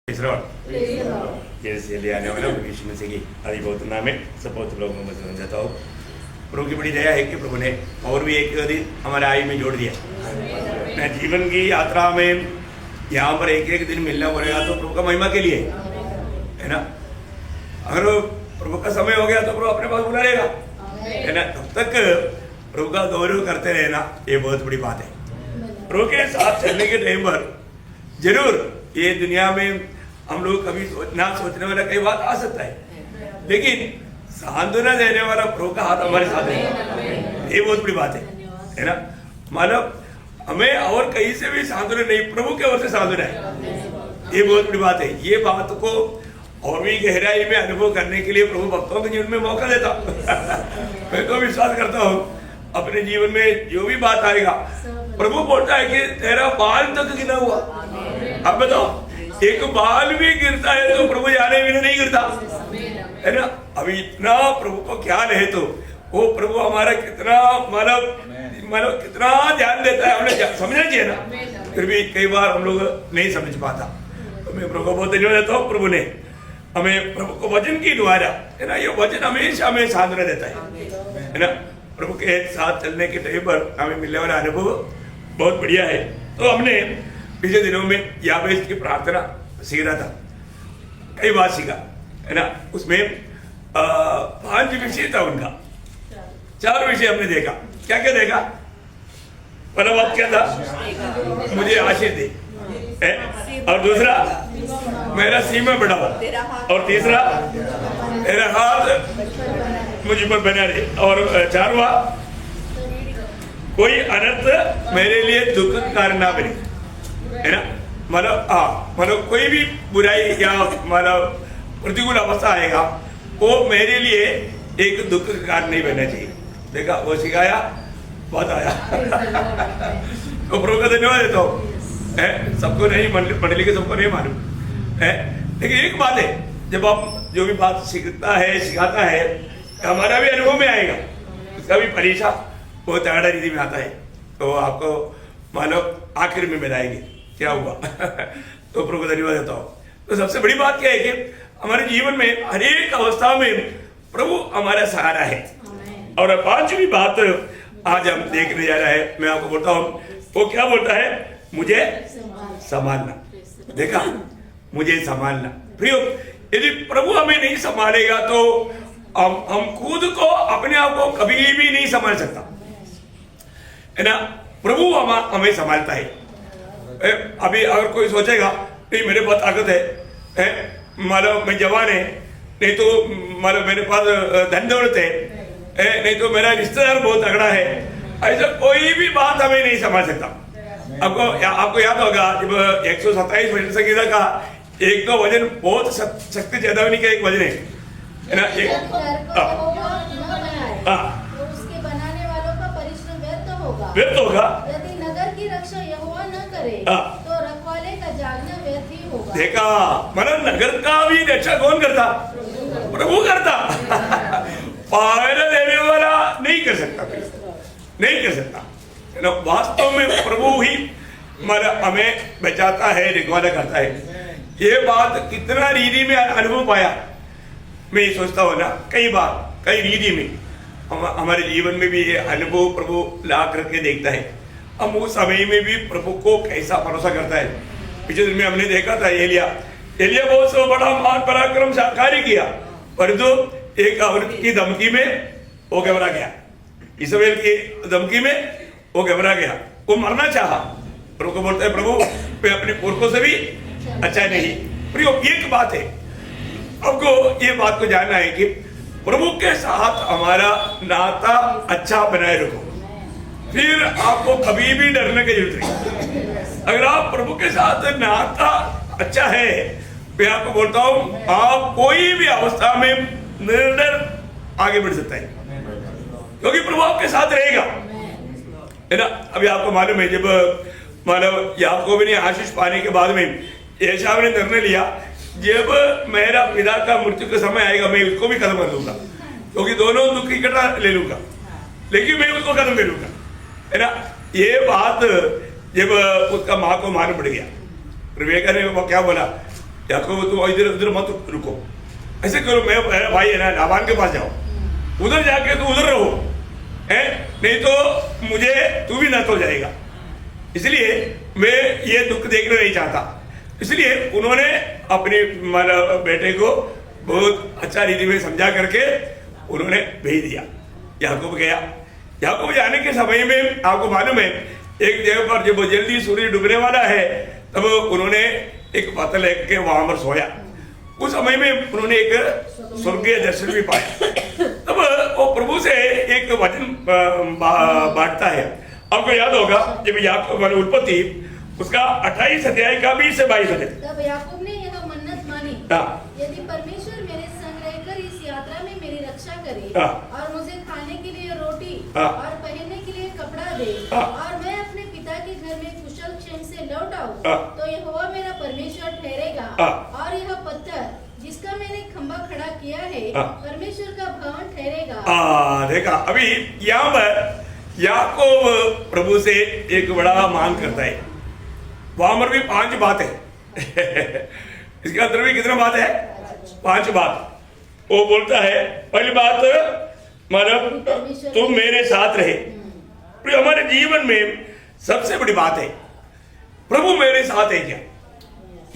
जैसे ले आने वाला भविष्य में से कि आदि बहुत नाम है सब बहुत लोगों में समझ जाता हो। प्रभु की बड़ी दया है कि प्रभु ने और भी एक दिन हमारे आयु में जोड़ दिया। मैं जीवन की यात्रा में यहाँ पर एक एक दिन मिलना पड़ेगा तो प्रभु का महिमा के लिए है ना। अगर प्रभु का समय हो गया तो प्रभु अपने पास बुला लेगा है ना। तब तक प्रभु का गौरव करते रहना ये बहुत बड़ी बात है। प्रभु के साथ चलने के टाइम पर जरूर ये दुनिया में हम लोग कभी ना सोचने वाला कई बात आ सकता है, लेकिन सांत्वना देने वाला प्रभु का हाथ हमारे साथ है, ये बहुत बड़ी बात है ना। मानव हमें और कहीं से भी सांत्वना नहीं, प्रभु के ओर से सांत्वना है, ये बहुत बड़ी बात है। ये बात को और भी गहराई में अनुभव करने के लिए प्रभु भक्तों के जीवन में मौका देता मैं तो विश्वास करता हूँ अपने जीवन में जो भी बात आएगा प्रभु बोलता है कि तेरा बाल तक गिना हुआ। अब बताओ एक बाल भी गिरता है तो प्रभु जाने बिना नहीं गिरता है ना। अभी इतना प्रभु को ख्याल है तो वो प्रभु हमारा कितना मतलब कितना ध्यान देता है, हमें समझना चाहिए ना। फिर भी कई बार हम लोग नहीं समझ पाता। तो मैं प्रभु को बहुत धन्यवाद देता हूँ। प्रभु ने हमें प्रभु को वचन की द्वारा है ना, ये वचन हमेशा हमें सांत्वना देता है ना। प्रभु के साथ चलने के टाइम पर हमें मिलने वाला अनुभव बहुत बढ़िया है। तो हमने पिछले दिनों में याबेश की प्रार्थना सीख रहा था, कई बात सीखा है ना। उसमें 5 विषय था उनका, 4 विषय हमने देखा। क्या क्या देखा? पहला बात क्या था? मुझे आशीष दे, और दूसरा मेरा सीमा बढ़ाओ, और तीसरा मेरा हाथ मुझ पर बना रहे, और 4वां कोई अनर्थ मेरे लिए दुख का कारण ना बने है ना। मतलब कोई भी बुराई या मतलब प्रतिकूल अवस्था आएगा वो मेरे लिए एक दुख का कारण नहीं बनना चाहिए। देखा, वो सिखाया, बहुत आया तो प्रभु का धन्यवाद देता हूँ। सबको नहीं, मंडली के सबको नहीं मालूम है, लेकिन एक बात है, जब आप जो भी बात सीखता है सिखाता है हमारा भी अनुभव में आएगा, उसका भी परीक्षा वो तगड़ा रीति में आता है। तो आपको मानो आखिर में मिलाएंगे क्या हुआ तो प्रभु को धन्यवाद देता हूँ। तो सबसे बड़ी बात क्या है कि हमारे जीवन में हर एक अवस्था में प्रभु हमारा सहारा है। और 5वीं बात आज हम देखने जा रहे हैं, मैं आपको बोलता हूँ वो क्या बोलता है, मुझे संभालना। देखा, मुझे संभालना। प्रियो, यदि प्रभु हमें नहीं संभालेगा तो हम खुद को अपने आप को कभी भी नहीं संभाल सकता है ना। प्रभु हमें संभालता है। अभी अगर कोई सोचेगा नहीं मेरे पास ताकत है, मतलब मैं जवान है, नहीं तो मतलब मेरे पास धन दौलत है, नहीं तो मेरा रिश्तेदार बहुत तगड़ा है, ऐसा कोई भी बात हमें नहीं संभाल सकता। आपको याद होगा जब 127 वजन संगीता का एक तो वजन बहुत शक्ति ज्यादा होने का एक वजन है ना। व्यर्थ होगा। यदि नगर की रक्षा यहोवा न करे तो रखवाले का जागना व्यर्थ ही होगा। देखा, मतलब नगर का भी रक्षा कौन करता? प्रभु करता पहरा देने वाला नहीं कर सकता, नहीं कर सकता। वास्तव में प्रभु ही हमें बचाता है, रखवाला करता है। ये बात कितना रीति में अनुभव पाया मैं ये सोचता हूँ ना, कई बार कई रीति में हमारे जीवन में भी ये अनुभव प्रभु ला करके देखता है। हम उस समय में भी प्रभु को कैसा भरोसा करता है। पिछले दिन में हमने देखा था एलिया बहुत सो बड़ा महान पराक्रम कार्य किया, परंतु एक औरत की धमकी में वो घबरा गया, इज़राइल की धमकी में वो घबरा गया, वो मरना चाहा। प्रभु को बोलता है, प्रभु मैं अपने पुरखों से भी अच्छा नहीं। प्रियो, एक बात है, आपको ये बात को जानना है कि प्रभु के साथ हमारा नाता अच्छा बनाए रखो, फिर आपको कभी भी डरने की जरूरत नहीं। अगर आप प्रभु के साथ नाता अच्छा है, मैं आपको बोलता हूँ आप कोई भी अवस्था में निर्डर आगे बढ़ सकता है, क्योंकि प्रभु आपके साथ रहेगा है ना। अभी आपको मालूम है, जब मानव याकूब ने आशीष पाने के बाद में एसाव ने निर्णय लिया, जब मेरा पिता का मृत्यु का समय आएगा मैं उसको भी खत्म कर दूंगा, क्योंकि दोनों दुख इकट्ठा ले लूंगा, लेकिन मैं उसको खत्म कर लूंगा है ना। ये बात जब उसका माँ को मालूम पड़ गया, रिबेका ने वो क्या बोला, याकूब तुम इधर उधर मत रुको, ऐसे करो, मैं भाई है ना लाबान के पास जाओ, उधर जाके तो उधर रहो, है नहीं तो मुझे तू भी नष्ट हो जाएगा, इसलिए मैं ये दुख देखना नहीं चाहता। इसलिए उन्होंने अपने बेटे को बहुत अच्छा रीति में समझा करके उन्होंने भेज दिया। याकूब गया, याकूब जाने के समय में आपको मालूम है एक जगह पर जब जल्दी सूर्य डूबने वाला है तब उन्होंने एक पत्थर लेके वहां पर सोया। उस समय में उन्होंने एक स्वर्गीय दर्शन भी पाया। तब वो प्रभु से एक वचन बांटता है। आपको याद होगा जब याकूब उत्पत्ति उसका 28 अध्याय का 20 से 22 अध्याय। तब याकूब ने यह मन्नत मानी, यदि परमेश्वर मेरे संग रहकर इस यात्रा में मेरी रक्षा करे और मुझे खाने के लिए रोटी और पहनने के लिए कपड़ा दे और मैं अपने पिता के घर में कुशल क्षेम से लौट आऊं, तो यहोवा मेरा परमेश्वर ठहरेगा और यह पत्थर जिसका मैंने खंभा खड़ा किया है परमेश्वर का भवन ठहरेगा। देखा, अभी यहाँ पर याकूब प्रभु से एक बड़ा मांग करता है। वहां पर भी 5 बात है इसके अंदर भी कितना बात है? 5 बात। वो बोलता है पहली बात मतलब तुम मेरे साथ रहे। हमारे जीवन में सबसे बड़ी बात है प्रभु मेरे साथ है क्या।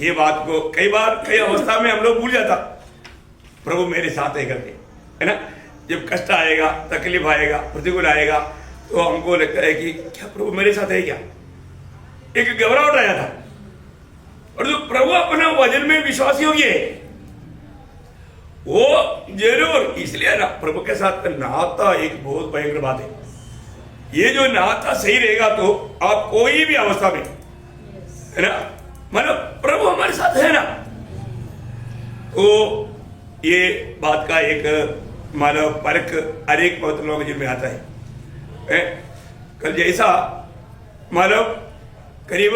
ये बात को कई बार कई अवस्था में हम लोग भूल जाता, प्रभु मेरे साथ है करके, है ना। जब कष्ट आएगा, तकलीफ आएगा, प्रतिकूल आएगा तो हमको लगता है कि क्या प्रभु मेरे साथ है क्या। एक घबराहट आया था। और जो प्रभु अपना वचन में विश्वासी हो गए वो जरूर, इसलिए ना प्रभु के साथ नाता एक बहुत भयंकर बात है। ये जो नाता सही रहेगा तो आप कोई भी अवस्था में, है ना, मतलब प्रभु हमारे साथ है ना, तो ये बात का एक मानव परख हर एक पवित्र लोग में आता है। कल जैसा मानव करीब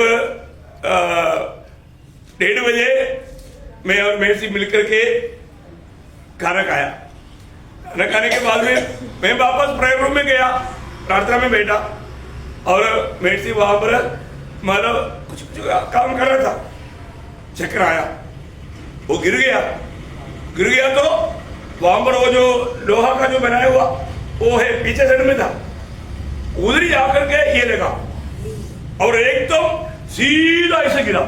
1:30 बजे मैं और मेरे से मिलकर के खाना खाया। खाना खाने के बाद में मैं वापस प्रेयर रूम में गया, प्रार्थना में बैठा और मेरे से वहां पर मतलब कुछ काम कर रहा था, चक्कर आया, वो गिर गया तो वहां पर वो जो लोहा का जो बनाया हुआ वो है पीछे साइड में था, उधर ही आकर के ये लगा और एकदम सीधा ऐसे गिरा।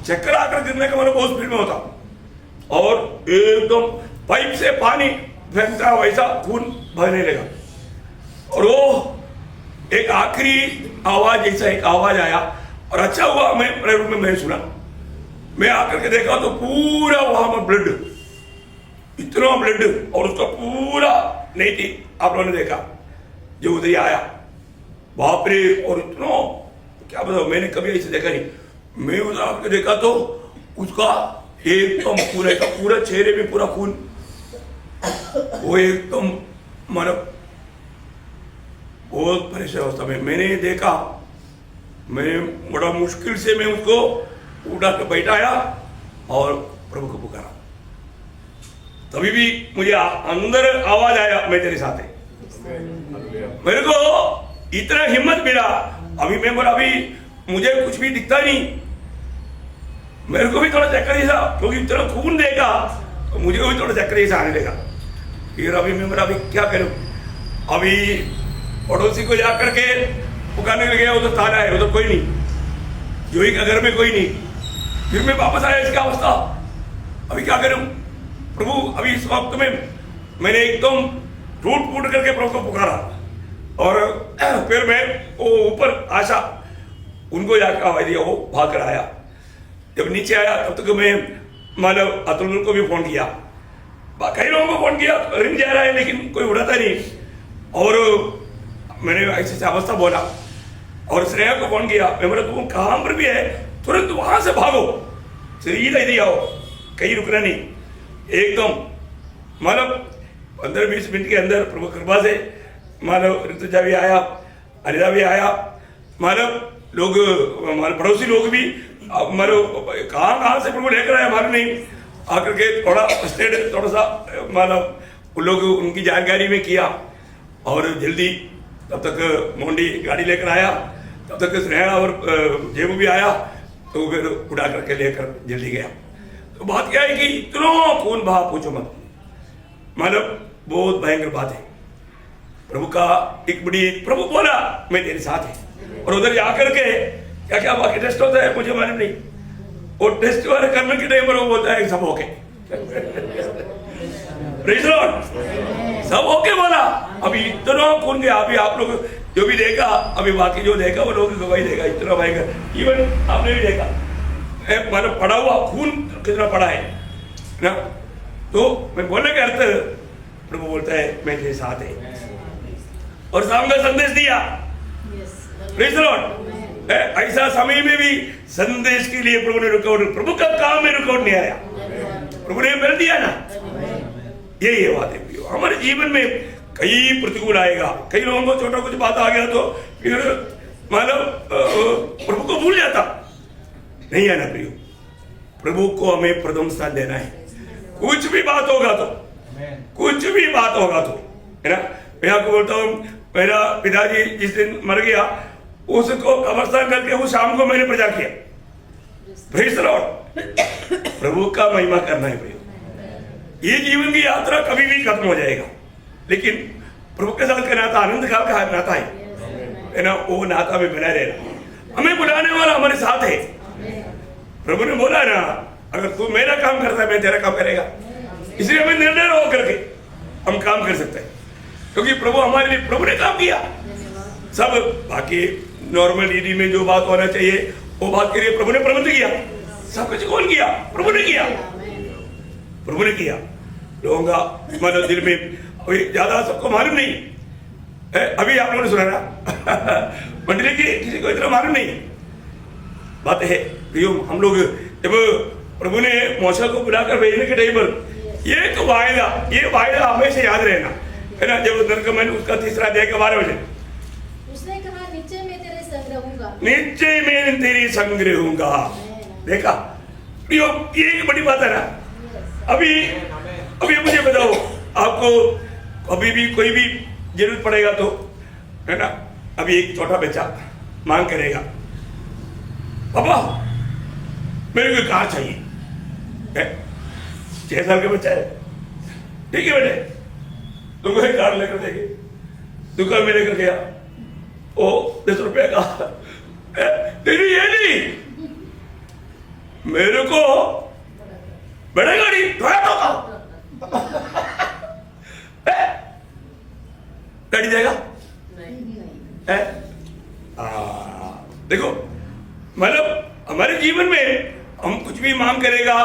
चक्कर आकर गिरने का मतलब बहुत स्पीड में होता और एकदम पाइप से पानी फेंकता वैसा खून बहने लगा। और वो एक आखिरी आवाज जैसा एक आवाज आया और अच्छा हुआ मैं प्रेयर रूम में मैं सुना। मैं आकर के देखा तो पूरा वहां पर ब्लड, इतना ब्लड, और उसका पूरा नहीं थी। आप लोगों ने देखा जो उधर आया, बाप रे, और इतना क्या बताओ, मैंने कभी ऐसे देखा नहीं। मैं उधर आकर देखा तो उसका एकदम पूरा चेहरे में पूरा खून, वो एकदम मतलब बहुत परेशान अवस्था में मैंने देखा। मैं बड़ा मुश्किल से मैं उसको उठा के बैठाया और प्रभु को पुकारा। तभी भी मुझे अंदर आवाज आया, मैं तेरे साथ है। मेरे को इतना हिम्मत मिला। अभी मैं बोला अभी मुझे कुछ भी दिखता नहीं, मेरे को भी थोड़ा चक्कर जैसा, क्योंकि इतना खून देगा तो मुझे भी थोड़ा चक्कर जैसा आने लगा। फिर अभी मैं बोला अभी क्या करूं। अभी पड़ोसी को जाकर के पुकारने लग गया, उधर ताला है, उधर कोई नहीं, जो ही का घर में कोई नहीं। फिर मैं वापस आया, इसकी अवस्था अभी क्या करूं प्रभु। अभी इस वक्त में मैंने एकदम टूट फूट करके प्रभु को पुकारा और फिर मैं वो ऊपर आशा उनको जाकर आवाज दिया, वो भाग कर आया। जब नीचे आया तब तक मैं मतलब अतुल को भी फोन किया, कई लोगों को फोन किया, रिंग जा रहा है लेकिन कोई उठाता नहीं। और मैंने ऐसे अवस्था बोला और श्रेया को फोन किया। मैं बोला तुम कहाँ पर भी है, तुरंत वहां से भागो, सीधा इधर आओ, कहीं रुकना नहीं। एकदम मतलब 15-20 मिनट के अंदर प्रभु कृपा से मानव ऋतुजा भी आया, अनिता भी आया, मानव लोग हमारे पड़ोसी लोग भी मानो कहाँ से प्रभु लेकर आए हमारे नहीं आकर के थोड़ा स्टेट थोड़ा सा मानव उन लोग उनकी जानकारी में किया। और जल्दी तब तक मोंडी गाड़ी लेकर आया, तब तक स्नेहा और जेबू भी आया, तो फिर उड़ा करके लेकर जल्दी गया। तो बात क्या है कि इतना खून बहा पूछो मत, मतलब बहुत भयंकर बात है। प्रभु का एक बड़ी, प्रभु बोला मैं तेरे साथ है, और उधर जाकर के क्या क्या बाकी टेस्ट होता है मुझे मालूम नहीं, और टेस्ट वाले करने के टाइम पर वो बोलता है सब ओके, प्रेज़ लॉर्ड, सब ओके बोला। अभी इतना खून गया, अभी आप लोग जो भी देखा, अभी बाकी जो देखा वो लोग गवाही देगा, इतना भयंकर, इवन आपने भी देखा, मतलब पड़ा हुआ खून कितना पड़ा है ना। तो मैं बोलने का अर्थ, प्रभु बोलता है मैं तेरे साथ है, और शाम का संदेश दिया, प्रेज़ द लॉर्ड। ऐसा समय में भी संदेश के लिए प्रभु ने रुकावट, प्रभु का काम में रुकावट नहीं आया, प्रभु ने मिल दिया ना। ये बात है हमारे जीवन में कई प्रतिकूल आएगा, कई लोगों को छोटा कुछ बात आ गया तो फिर मतलब प्रभु को भूल जाता नहीं है ना प्रियो। प्रभु को हमें प्रथम स्थान देना है, कुछ भी बात होगा तो, कुछ भी बात होगा तो, है ना। मैं आपको बोलता हूँ, मेरा पिताजी जिस दिन मर गया, उसको कब्रिस्तान करके उस शाम को मैंने प्रचार किया, प्रेज़ द लॉर्ड। प्रभु का महिमा करना है प्रियो। ये जीवन की यात्रा कभी भी खत्म हो जाएगा, लेकिन प्रभु के साथ का नाता आनंद काल का नाता है ना, वो नाता में बना रहना। हमें बुलाने वाला हमारे साथ है। प्रभु ने बोला ना, अगर तू मेरा काम करता है मैं तेरा काम करेगा, इसलिए हमें निर्णय होकर के हम काम कर सकते हैं, क्योंकि प्रभु हमारे लिए, प्रभु ने काम किया। सब बाकी नॉर्मल रीति में जो बात होना चाहिए वो बात के लिए प्रभु ने प्रबंध किया। सब कुछ कौन किया? प्रभु ने किया, प्रभु ने किया। लोगों का मतलब दिल में अभी ज्यादा सबको मालूम नहीं है, अभी आप लोगों ने सुना ना मंडली की किसी को इतना मालूम नहीं बात है। हम लोग जब प्रभु ने मूसा को बुलाकर भेजने के टाइम पर ये तो वायदा, ये वायदा हमेशा याद रहना है ना। जब निर्गमन उसका तीसरा अध्याय के 12 बजे उसने कहा निश्चय मैं तेरे संग रहूंगा, निश्चय मैं तेरे संग रहूंगा। देखा प्रियो, ये एक बड़ी बात है ना। अभी मुझे बताओ, आपको अभी भी कोई भी जरूरत पड़ेगा तो, है ना, अभी एक छोटा बच्चा मांग करेगा, पापा मेरे को कार चाहिए, 6 साल का बच्चा है, ठीक है बेटे तुमको एक कार लेकर देंगे। दुकान में लेकर गया, ओ 10 रुपये का, तेरी ये नहीं, मेरे को बड़ी गाड़ी टोयोटा का गाड़ी देगा। देखो मतलब हमारे जीवन में हम कुछ भी मांग करेगा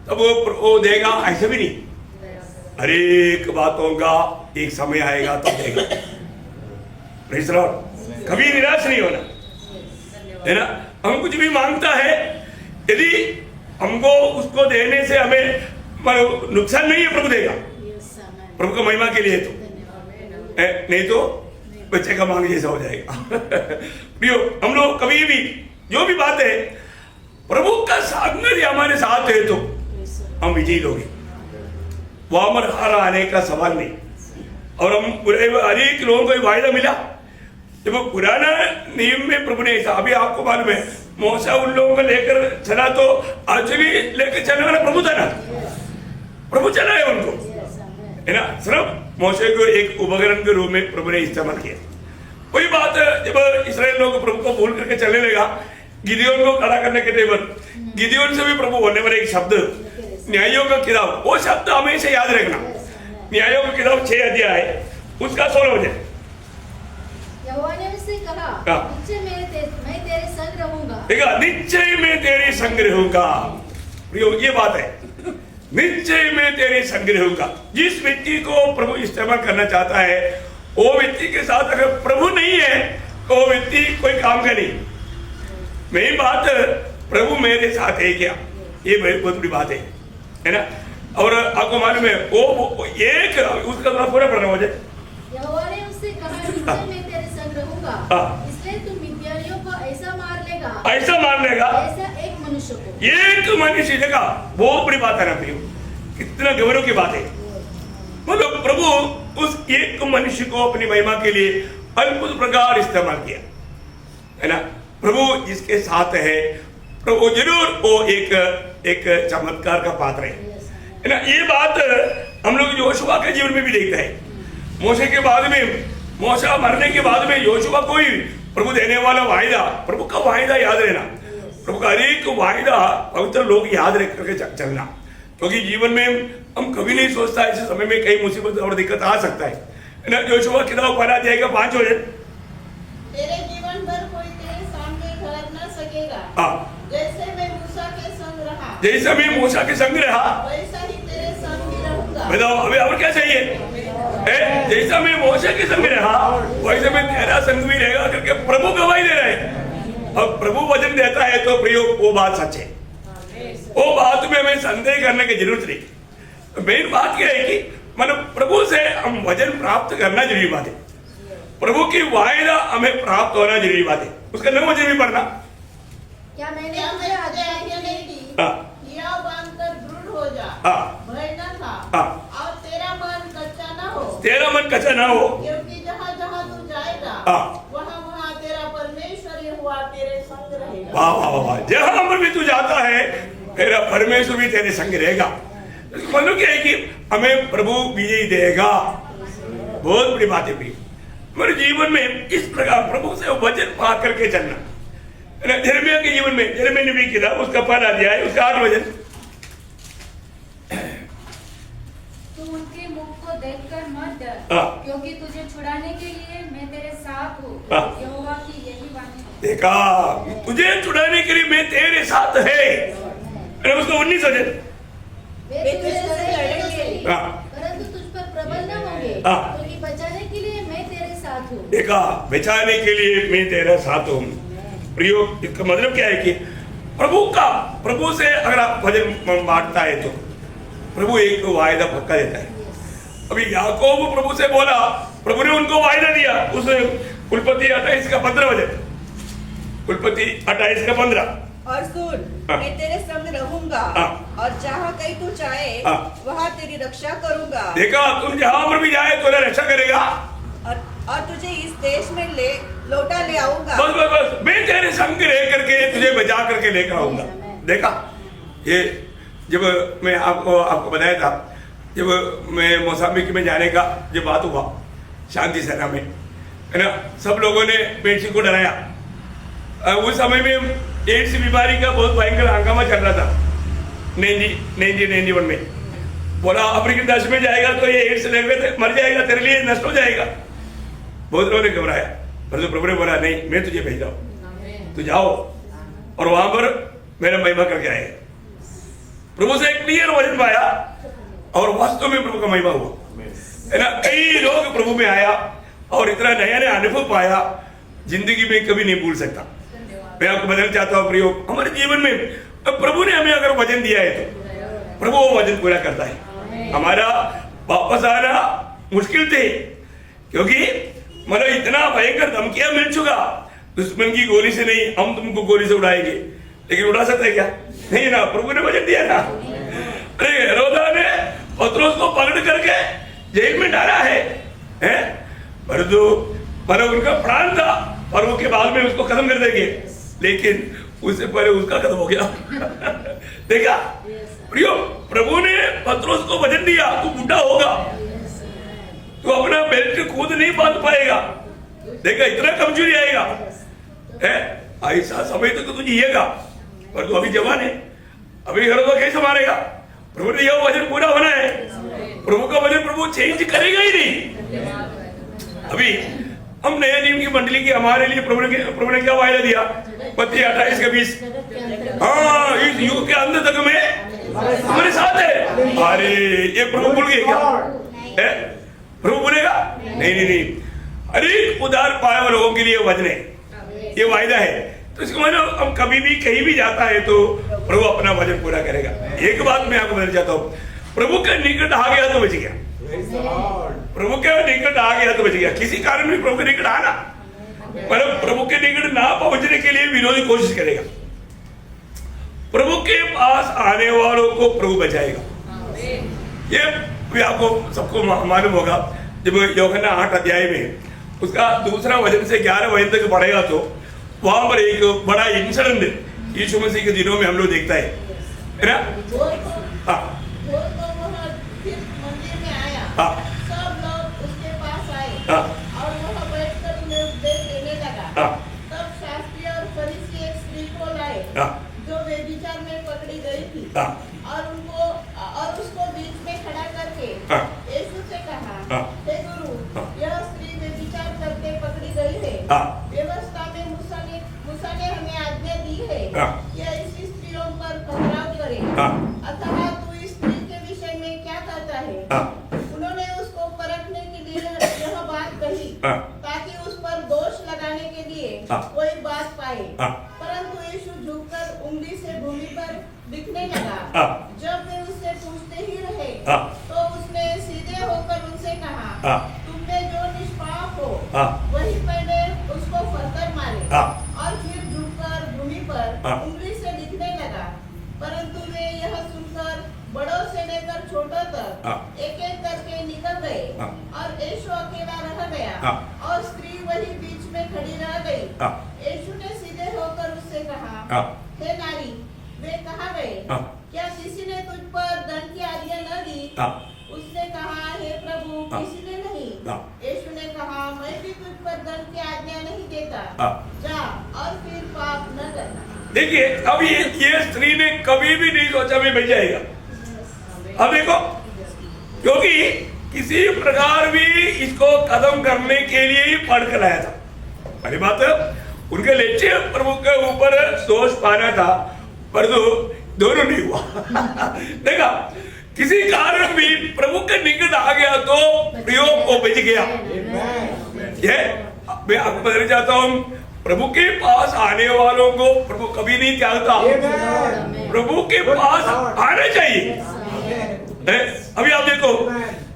तब वो देगा, ऐसे भी नहीं। हर एक बातों का एक समय आएगा तब देगा। Praise the Lord. कभी निराश नहीं होना, है ना। हम कुछ भी मांगता है, यदि हमको उसको देने से हमें नुकसान नहीं है, प्रभु देगा, प्रभु का महिमा के लिए तो, नहीं तो बच्चे का मांग जैसा हो जाएगा। प्रियो, हम लोग कभी भी जो भी बात है, प्रभु का सामर्थ्य हमारे साथ है तो हम विजयी लोग हैं। वो हमारे हार आने का सवाल नहीं। और हम अनेक लोगों को वायदा मिला, जब पुराना नियम में प्रभु ने ऐसा, अभी आपको मालूम है मूसा उन लोगों को लेकर चला तो आज भी लेकर चलने वाला प्रभु था ना, प्रभु चला है उनको, है ना। सिर्फ मूसा को एक उपकरण के रूप में प्रभु ने इस्तेमाल किया। वही बात जब इस्राएल लोग प्रभु को भूल करके चलने लगा, गिदियोन को खड़ा करने के टाइम पर गिदियोन से भी प्रभु बोलने वाले एक शब्द, न्यायों का किताब, वो शब्द हमेशा याद रखना। न्यायों का किताब 6 अध्याय उसका 16 वचन। यहोवा ने उससे कहा, निश्चय मैं तेरे संग रहूंगा। देखा, निश्चय मैं तेरे संग रहूंगा। प्रियो, ये बात है, निश्चय मैं तेरे संग रहूंगा। जिस व्यक्ति को प्रभु इस्तेमाल करना चाहता है, वो व्यक्ति के साथ अगर प्रभु नहीं है तो वो व्यक्ति कोई काम का नहीं। मेरी बात, प्रभु मेरे साथ है क्या, ये बहुत बड़ी बात है ना। और आपको मालूम है वो एक उसका थोड़ा पूरा पढ़ना हो जाए। यहोवा ने उससे कहा, निश्चय मैं तेरे संग रहूंगा, इसलिए तू मिद्यानियों को ऐसा मार लेगा ऐसा एक मनुष्य को। एक मनुष्य देखा, बहुत बड़ी बात है ना प्रियो, कितना गौरव की बात है। मतलब प्रभु उस एक मनुष्य को अपनी महिमा के लिए अद्भुत प्रकार इस्तेमाल किया, है ना। प्रभु जिसके साथ है, प्रभु जरूर वो एक चमत्कार का पात्र है ना। ये बात हम लोग योशुआ के जीवन में भी देखते हैं। मोशे के बाद में, मोशा मरने के बाद में योशुआ को ही प्रभु देने वाला वायदा, प्रभु का वायदा याद रहना, प्रभु का हर एक वायदा पवित्र लोग याद रख करके चलना, क्योंकि जीवन में हम कभी नहीं सोचता ऐसे समय में कई मुसीबत और दिक्कत आ सकता है ना। योशुआ किताब पढ़ा जाएगा 5 वचन। तेरे जीवन भर कोई तेरे सामने ठहर न सकेगा। जैसे मैं मूसा के संग रहा, जैसे मैं मूसा के संग रहा, वैसा ही तेरे संग भी रहूंगा। बताओ अभी और क्या चाहिए? जैसा मैं मूसा के संग रहा वैसे मैं तेरा संग भी रहेगा करके प्रभु गवाही दे रहे हैं। अब प्रभु वचन देता है तो प्रियो वो बात सच है, वो बात में हमें संदेह करने की जरूरत नहीं। मेन बात यह है कि मतलब प्रभु से हम वचन प्राप्त करना जरूरी बात है, प्रभु की वायदा हमें प्राप्त होना जरूरी बात है। उसका न वचन भी पढ़ना। क्या मैंने तुझे आज्ञा नहीं दी, हियाव बांधकर दृढ़ हो जा, भय न खा, और तेरा मन कच्चा न हो, तेरा मन कच्चा न हो, क्योंकि जहाँ जहाँ तू जाएगा वहाँ वहाँ तेरा परमेश्वर यहोवा तेरे संग रहेगा। वाह वाह वाह, जहाँ पर भी तू जाता है तेरा परमेश्वर भी तेरे संग रहेगा। मतलब क्या है कि हमें प्रभु विजय देगा। बहुत बड़ी बात है भी मेरे जीवन में इस प्रकार प्रभु से वचन पा करके चलना। यिर्मयाह के जीवन में यिर्मयाह नबी की किताब उसका 1 अध्याय उसका 8 वचन। तू उनके मुख को देखकर मत डर, क्योंकि तुझे छुड़ाने के लिए मैं तेरे साथ हूँ, यहोवा की यही वाणी है। देखा, तुझे छुड़ाने के लिए मैं तेरे साथ है। उसको 19 वचन। वे तुझसे लड़ेंगे परंतु तुझ पर प्रबल न होंगे, क्योंकि बचाने के लिए मैं तेरे साथ हूँ। देखा, बचाने के लिए मैं तेरा साथ हूँ। प्रियो, इसका मतलब क्या है कि प्रभु से अगर आप वचन बांटता है तो प्रभु एक वायदा पक्का देता है। अभी याकूब प्रभु से बोला, प्रभु ने उनको वायदा दिया। उस कुलपति 28 का 15 वचन, कुलपति 28 का 15। और सुन, मैं तेरे संग रहूंगा और जहाँ कहीं तू चाहे वहाँ तेरी रक्षा करूंगा। देखा, तुम जहाँ पर भी जाए तो रक्षा करेगा और तुझे इस देश में लौटा ले आऊंगा। बस बस बस, मैं तेरे संग रह करके तुझे बचा करके लेकर आऊंगा। देखा, ये जब मैं आपको बताया था, जब मैं मोजाम्बिक में जाने का जब बात हुआ शांति सेना में, है ना, सब लोगों ने पेंसी को डराया। उस समय में एड्स बीमारी का बहुत भयंकर हंगामा चल रहा था 91 में। बोला अफ्रीकन देश में जाएगा तो ये एड्स लेकर मर जाएगा, तेरे लिए नष्ट हो जाएगा। बहुत लोगों ने घबराया, परंतु प्रभु ने बोला नहीं, मैं तुझे भेज रहा हूं, तू जाओ और वहां पर मेरा महिमा करके आएगा। प्रभु से एक क्लियर वचन पाया और वास्तव में प्रभु का महिमा हुआ, है ना। कई लोग प्रभु में आया और इतना नया नया अनुभव पाया, जिंदगी में कभी नहीं भूल सकता। मैं आपको बताना चाहता हूँ प्रियो, हमारे जीवन में प्रभु ने हमें अगर वचन दिया है तो प्रभु वो वचन पूरा करता है। हमारा वापस आना मुश्किल थे, क्योंकि मतलब इतना भयंकर धमकियां मिल चुका, दुश्मन की गोली से नहीं, हम तुमको गोली से उड़ाएंगे, लेकिन उड़ा सकते क्या? नहीं ना, प्रभु ने वचन दिया ना। अरे हेरोदा ने पतरस को पकड़ करके जेल में डाला है, परंतु मतलब उनका प्राण था और उसके बाद में उसको खत्म कर देंगे, लेकिन उससे पहले उसका खत्म हो गया। देखा प्रियो, प्रभु ने पतरस को वचन दिया, तू बूढ़ा होगा, तू अपना बेल्ट खुद नहीं बांध पाएगा, देखा इतना कमजोरी आएगा, ऐसा समय तक तू जिएगा, पर तू अभी जवान है, अभी हेरोदा कैसे मारेगा? प्रभु ने यह वचन पूरा होना है। प्रभु का वचन प्रभु चेंज करेगा ही नहीं। अभी हम नया नियम की मंडली की हमारे लिए प्रभु ने क्या वायदा दिया? मत्ती 28 का 20, हाँ, इस युग के अंत तक में हमारे साथ है। अरे ये प्रभु भूल गए क्या? प्रभु बोलेगा नहीं, अरे उधार पाए हुए लोगों के लिए वचन है, ये वायदा है। तो इसको मतलब हम कभी भी कहीं भी जाता है तो प्रभु अपना वचन पूरा करेगा। एक बात मैं आपको बताना चाहता हूँ, प्रभु के निकट आ गया तो बच गया, प्रभु के निकट आ गया तो बच गया। किसी कारण में प्रभु के निकट आना, मतलब प्रभु के निकट ना पहुंचने के लिए विरोधी कोशिश करेगा, प्रभु के पास आने वालों को प्रभु बचाएगा। ये भी आपको सबको मालूम होगा, जब यूहन्ना 8 अध्याय में उसका 2 वचन से 11 वचन तक पढ़ेगा तो वहां पर एक बड़ा इंसिडेंट यीशु मसीह के दिनों में हम लोग देखता है। है ना? भोर को हाँ वह फिर मंदिर में आया। हाँ सब लोग उसके पास आए हाँ और वह बैठकर उन्हें उपदेश देने लगा। हाँ तब शास्त्री और फरीसी एक स्त्री को लाए हाँ जो व्यभिचार में पकड़ी गई थी हाँ और उसको बीच में खड़ा करके हाँ यीशु से कहा, हाँ हे गुरु, हाँ यह स्त्री व्यभिचार करके पकड़ी गई है। हाँ व्यवस्था में मूसा ने हमें आज्ञा दी है हाँ कि ऐसी स्त्रियों पर पथराव करे। हाँ अतः तू इस स्त्री के विषय में क्या कहता है? हाँ उन्होंने उसको परखने के लिए यह बात कही हाँ ताकि उस पर दोष लगाने के लिए हाँ कोई बात पाए। हाँ परंतु यीशु झुककर उंगली से भूमि पर दिखने लगा। हाँ जब वे उससे पूछते ही रहे हाँ तो उसने सीधे होकर उनसे कहा, हाँ तुमने जो निष्पाप हो हाँ वही पहले उसको फटकर मारे। हाँ और फिर झुककर भूमि पर हाँ उंगली से दिखने लगा। परंतु वे यह सुनकर बड़ों से लेकर छोटों तक हाँ एक एक करके निकल गए हाँ और यीशु अकेला रह गया हाँ और स्त्री वही बीच में खड़ी रह गई। हाँ यीशु ने सीधे होकर उससे कहा, हाँ हे नारी, वे कहाँ गए? हाँ क्या किसी ने तुझ पर दंड की आज्ञा न दी? हाँ उसने कहा, हे प्रभु, हाँ किसी ने नहीं। हाँ यीशु ने कहा, मैं भी तुझ पर दंड की आज्ञा नहीं देता। हाँ जा और फिर पाप न करना। देखिए अब ये स्त्री ने कभी भी नहीं सोचा मैं बच जाएगा। अब देखो क्योंकि किसी प्रकार भी इसको खत्म करने के लिए ही पढ़ कर लाया था। पहली बात उनके लक्ष्य प्रभु के ऊपर दोष पाना था, परंतु दोनों नहीं हुआ। देखा किसी कारण भी प्रभु के निकट आ गया तो प्रयोग को बच गया। ये मैं आपको बताना चाहता हूँ, प्रभु के पास आने वालों को प्रभु कभी नहीं त्यागता। प्रभु के पास आना चाहिए। अभी आप देखो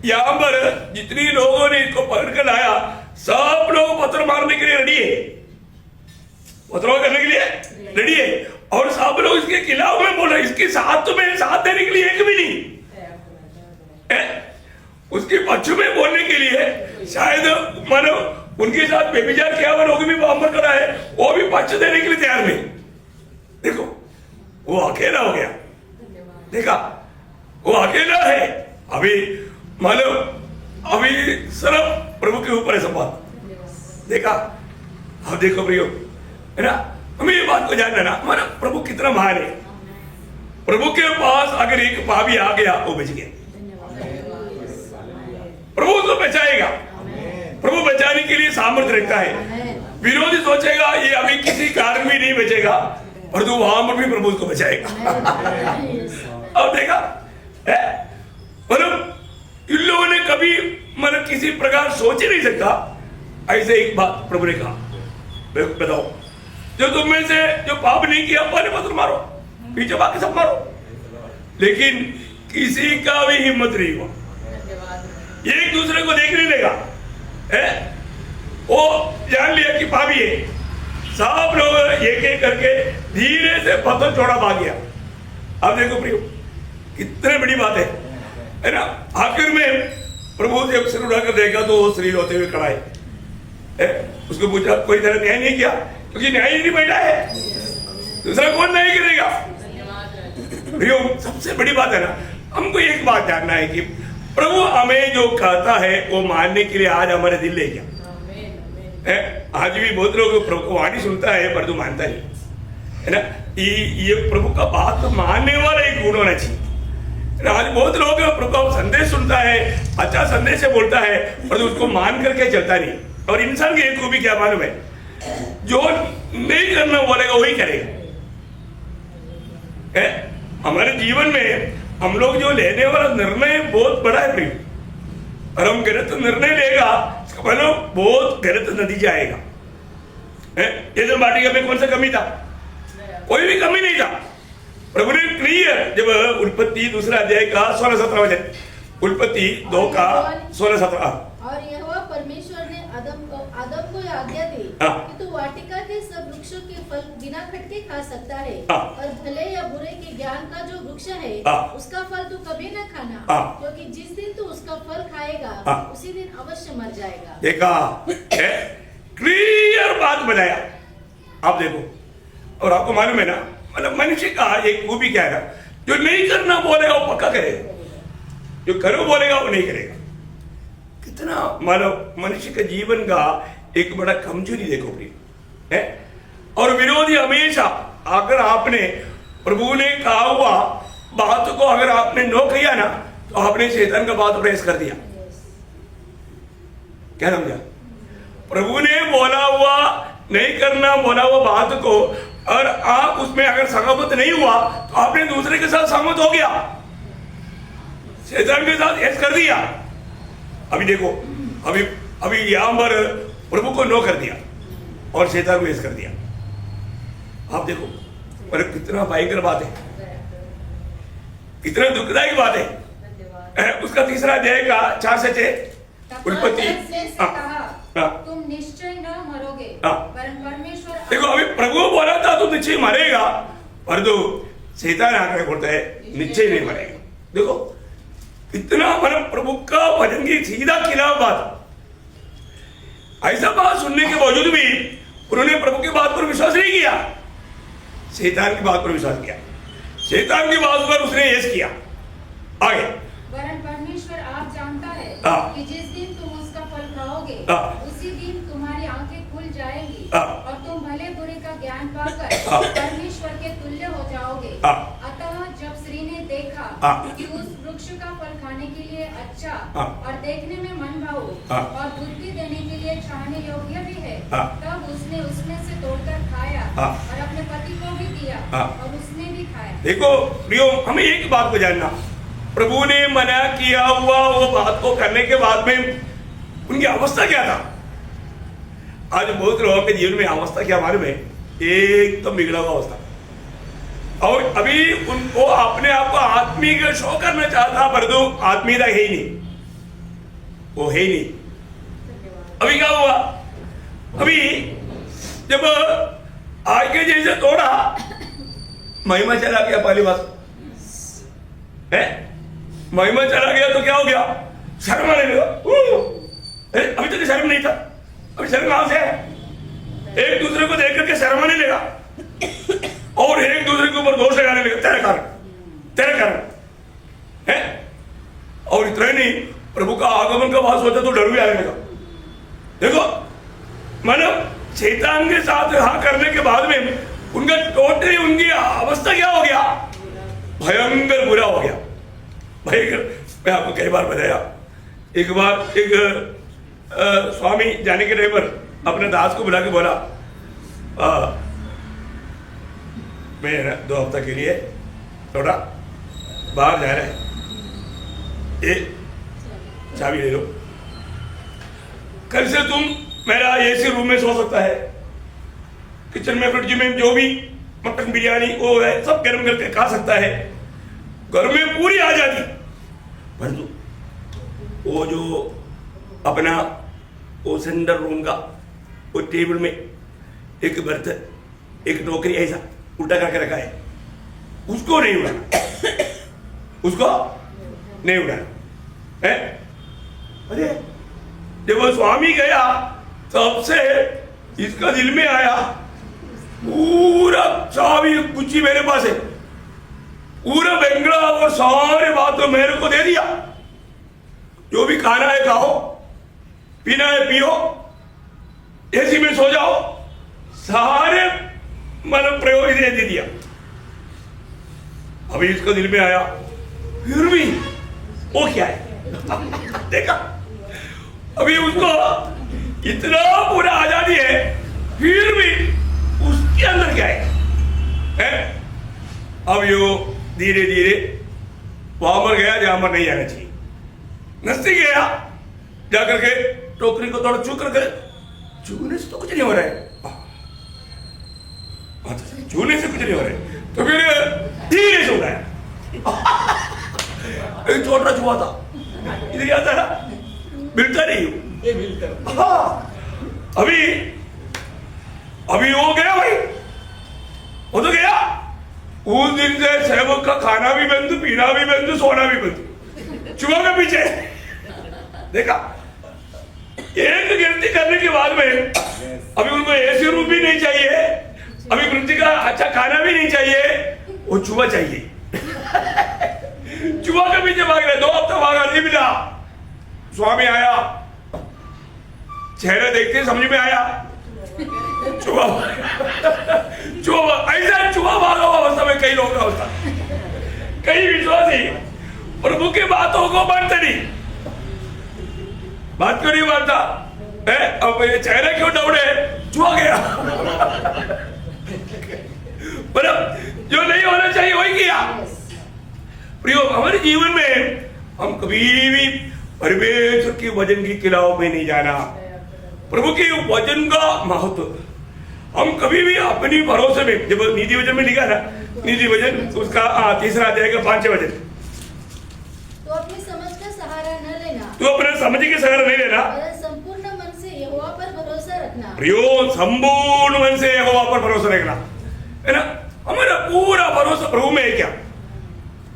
यहाँ पर जितनी लोगों ने इसको पकड़ कर लाया, सब लोग पत्थर मारने के लिए रेडी है, पत्थर करने के लिए रेडी है, और सब लोग इसके खिलाफ में बोल रहे, इसके साथ तो मैं साथ देने के लिए एक भी नहीं है, उसके पक्ष में बोलने के लिए शायद मानो उनके साथ बेविचार किया हुआ लोग भी वहां पर खड़ा है, वो भी पक्ष देने के लिए तैयार नहीं। देखो वो अकेला हो गया। देखा वो अकेला है। अभी मानो अभी सिर्फ प्रभु के ऊपर है सब बात। देखा अब देखो प्रियो है ना, हमें ये बात को जानना ना, हमारा प्रभु कितना महान है। प्रभु के पास अगर एक पापी आ गया वो बच गया, प्रभु उसको बचाएगा। प्रभु बचाने के लिए सामर्थ्य रखता है। विरोधी सोचेगा ये अभी किसी कारण भी नहीं बचेगा, परंतु वहां पर भी प्रभु उसको बचाएगा। अब देखा मतलब इन लोगों ने कभी मतलब किसी प्रकार सोच ही नहीं सकता। ऐसे एक बात प्रभु ने कहा, बताओ जो तुम में से जो पाप नहीं किया पहले पत्थर मारो, पीछे बाकी सब मारो। लेकिन किसी का भी हिम्मत नहीं हुआ, एक दूसरे को देख नहीं लेगा। वो जान लिया कि पापी है, सब लोग एक एक करके धीरे से पत्थर छोड़ा भाग गया। अब देखो प्रियो कितने बड़ी बात है ना। आखिर में प्रभु जब सिर उठाकर देखा तो वो स्त्री रोते हुए खड़ा है। उसको पूछा कोई तरह न्याय नहीं किया, क्योंकि न्याय ही नहीं बैठा है, दूसरा कौन न्याय करेगा। प्रियो सबसे बड़ी बात है ना, हमको एक बात जानना है कि प्रभु हमें जो कहता है वो मानने के लिए आज हमारे दिल ले गया। आज भी बहुत लोग प्रभु को वाणी सुनता है पर तो मानता नहीं है ना। ये प्रभु का बात तो मानने वाला एक गुण होना चाहिए। आज बहुत लोग प्रभु का संदेश सुनता है, अच्छा संदेश से बोलता है, पर उसको मान करके चलता नहीं। और इंसान की एक खूबी क्या मालूम है, जो नहीं करना बोलेगा वही करेगा। हमारे जीवन में हम लोग जो लेने वाला निर्णय बहुत बड़ा है प्रिय, और हम गलत निर्णय लेगा इसका मतलब बहुत गलत नतीजा आएगा। ये जो वाटिका में कौन सा कमी था, कोई भी कमी नहीं था। प्रभु ने क्लियर जब उत्पत्ति दूसरा अध्याय का 16-17 वचन, उत्पत्ति 2 का 16-17, और यहोवा परमेश्वर ने आदम को आज्ञा दी कि तू वाटिका के सब वृक्षों के फल बिना खटके खा सकता है, और भले या बुरे के ज्ञान का जो वृक्ष है उसका फल तू कभी न खाना, क्योंकि जिस दिन तू उसका फल खाएगा उसी दिन अवश्य मर जाएगा। देखा क्लियर बात बताया। आप देखो, और आपको मालूम है ना, मतलब मनुष्य का एक खूबी क्या है, जो नहीं करना बोलेगा वो पक्का करेगा, जो करो बोलेगा वो नहीं करेगा। कितना मानव मनुष्य के जीवन का एक बड़ा कमजोरी देखो प्रिय है। और विरोधी हमेशा, अगर आपने प्रभु ने कहा हुआ बात को अगर आपने नो किया ना, तो आपने शैतान का बात प्रेस कर दिया। क्या समझा? प्रभु ने बोला हुआ नहीं करना बोला हुआ बात को, और आप उसमें अगर सहमत नहीं हुआ तो आपने दूसरे के साथ सहमत हो गया, शैतान के साथ ऐसा कर दिया। अभी देखो, अभी यहां पर प्रभु को नो कर दिया और शैतान को ऐसा कर दिया। आप देखो, पर कितना भयंकर बात है, कितना दुखदायक बात है। उसका तीसरा अध्याय का 4 से 6 उत्पत्ति। तुम निश्चय न मरोगे, परमेश्वर। देखो, अभी प्रभु बोला था तुम निश्चय मरेगा, पर तो शैतान आकर बोलता है निश्चय नहीं मरेगा। देखो कितना मतलब प्रभु का वचन की सीधा खिलाफ बात। ऐसा बात सुनने के बावजूद भी उन्होंने प्रभु की बात पर विश्वास नहीं किया, शैतान की बात पर विश्वास किया। शैतान की बात पर उसने यस किया। आगे, वरन परमेश्वर आप जानता है कि जिस दिन तुम उसका फल खाओगे, उसी दिन तुम्हारी आंखें खुल जाएंगी और तुम भले बुरे का ज्ञान पाकर परमेश्वर के तुल्य हो जाओगे। अतः जब स्त्री ने देखा कि उस वृक्ष का फल खाने के लिए अच्छा और देखने में मनभाऊ और बुद्धि देने के लिए चाहने योग्य भी है, तब उसने उसमें से तोड़कर खाया और अपने पति को भी दिया और उसने भी खाया। देखो प्रियो, हमें एक बात को जानना, प्रभु ने मना किया हुआ वो बात को करने के बाद में उनकी अवस्था क्या था। आज बहुत लोगों के जीवन में अवस्था क्या मालूम है, एक तो बिगड़ा हुआ अवस्था। और अभी उनको अपने आप को आत्मीय शो करना चाहता, पर तो आत्मीयता है ही नहीं, वो है ही नहीं। अभी क्या हुआ, अभी जब आगे जैसे तोड़ा, महिमा चला गया। पहली बात है, महिमा चला गया तो क्या हो गया, शर्म आने लगा। अभी तक शर्म नहीं था, अभी शर्म कहां से है? एक दूसरे को देख करके शर्म आने लगा और एक दूसरे के ऊपर दोष लगाने लगा, तेरे कारण है। और इतना ही नहीं, प्रभु का आगमन का बात सोचा तो डर भी आने लगा। देखो मतलब शैतान के साथ हाँ करने के बाद में उनका टोटली उनकी अवस्था क्या हो गया, भयंकर बुरा हो गया, भयंकर। मैं आपको कई बार बताया, एक बार एक स्वामी जाने के टाइम पर अपने दास को बुला के बोला, मैं 2 हफ्ता के लिए थोड़ा बाहर जा रहा है, ये चाबी ले लो, कल से तुम मेरा एसी रूम में सो सकता है, किचन में फ्रिज में जो भी मटन बिरयानी वो है सब गर्म करके खा सकता है, घर में पूरी आजादी। परंतु वो जो अपना वो सेंटर रूम का वो टेबल में एक बर्तन, एक नौकरी ऐसा उल्टा करके रखा है, उसको नहीं उड़ाना, उसको नहीं उड़ाना है। अरे जब वो स्वामी गया तब से इसका दिल में आया, पूरा चाबी कुछ मेरे पास है, पूरा बंगला और सारे बात तो मेरे को दे दिया, जो भी खाना है खाओ, पीना है पियो, एसी में सो जाओ, सारे मतलब प्रयोग दे दिया। अभी इसको दिल में आया, फिर भी वो क्या है देखा, अभी उसको इतना पूरा आजादी है, फिर भी उसके अंदर क्या है? अब यो धीरे धीरे वहां पर गया जहां पर नहीं जाना चाहिए, नजदीक गया, जाकर के टोकरी को थोड़ा छू करके, छूने से तो कुछ नहीं हो रहा है, छूने से कुछ नहीं हो रहा है, तो फिर धीरे से उठाया, एक छोटा छुआ था, इधर क्या था, मिलता नहीं हूं। हाँ, अभी वो गया भाई, वो तो गया। उस दिन से सेवक का खाना भी बंद, पीना भी बंद, सोना भी बंद, चुहा के पीछे देखा। एक गिनती करने के बाद में अभी उनको एसी रूम भी नहीं चाहिए, अभी वृद्धि का अच्छा खाना भी नहीं चाहिए, वो चुहा चाहिए। चुहा के पीछे भाग रहे, 2 हफ्ते भागा, नहीं मिला। स्वामी आया, चेहरा देखते समझ में आया चुहा ऐसा चुहा भागा हुआ अवस्था में कई लोगों का अवस्था, कई विश्वासी प्रभु की बातों को मानते नहीं। बात क्यों नहीं मानता है? अब ये चेहरे क्यों दौड़े? चुहा गया। मतलब जो नहीं होना चाहिए वही किया। प्रियो, हमारे जीवन में हम कभी भी परमेश्वर की वचन की किलाओं में नहीं जाना, प्रभु के वचन का महत्व हम कभी भी अपनी भरोसे में, जब नीति वचन में लिखा ना, नीति वचन उसका 3रा अध्याय का 5वें वचन, तो अपनी समझ का सहारा न लेना, तो अपने समझ के सहारा नहीं लेना, संपूर्ण मन से यहोवा पर भरोसा रखना। प्रियो, संपूर्ण मन से यहोवा पर भरोसा रखना, है ना। हमारा पूरा भरोसा प्रभु में है क्या?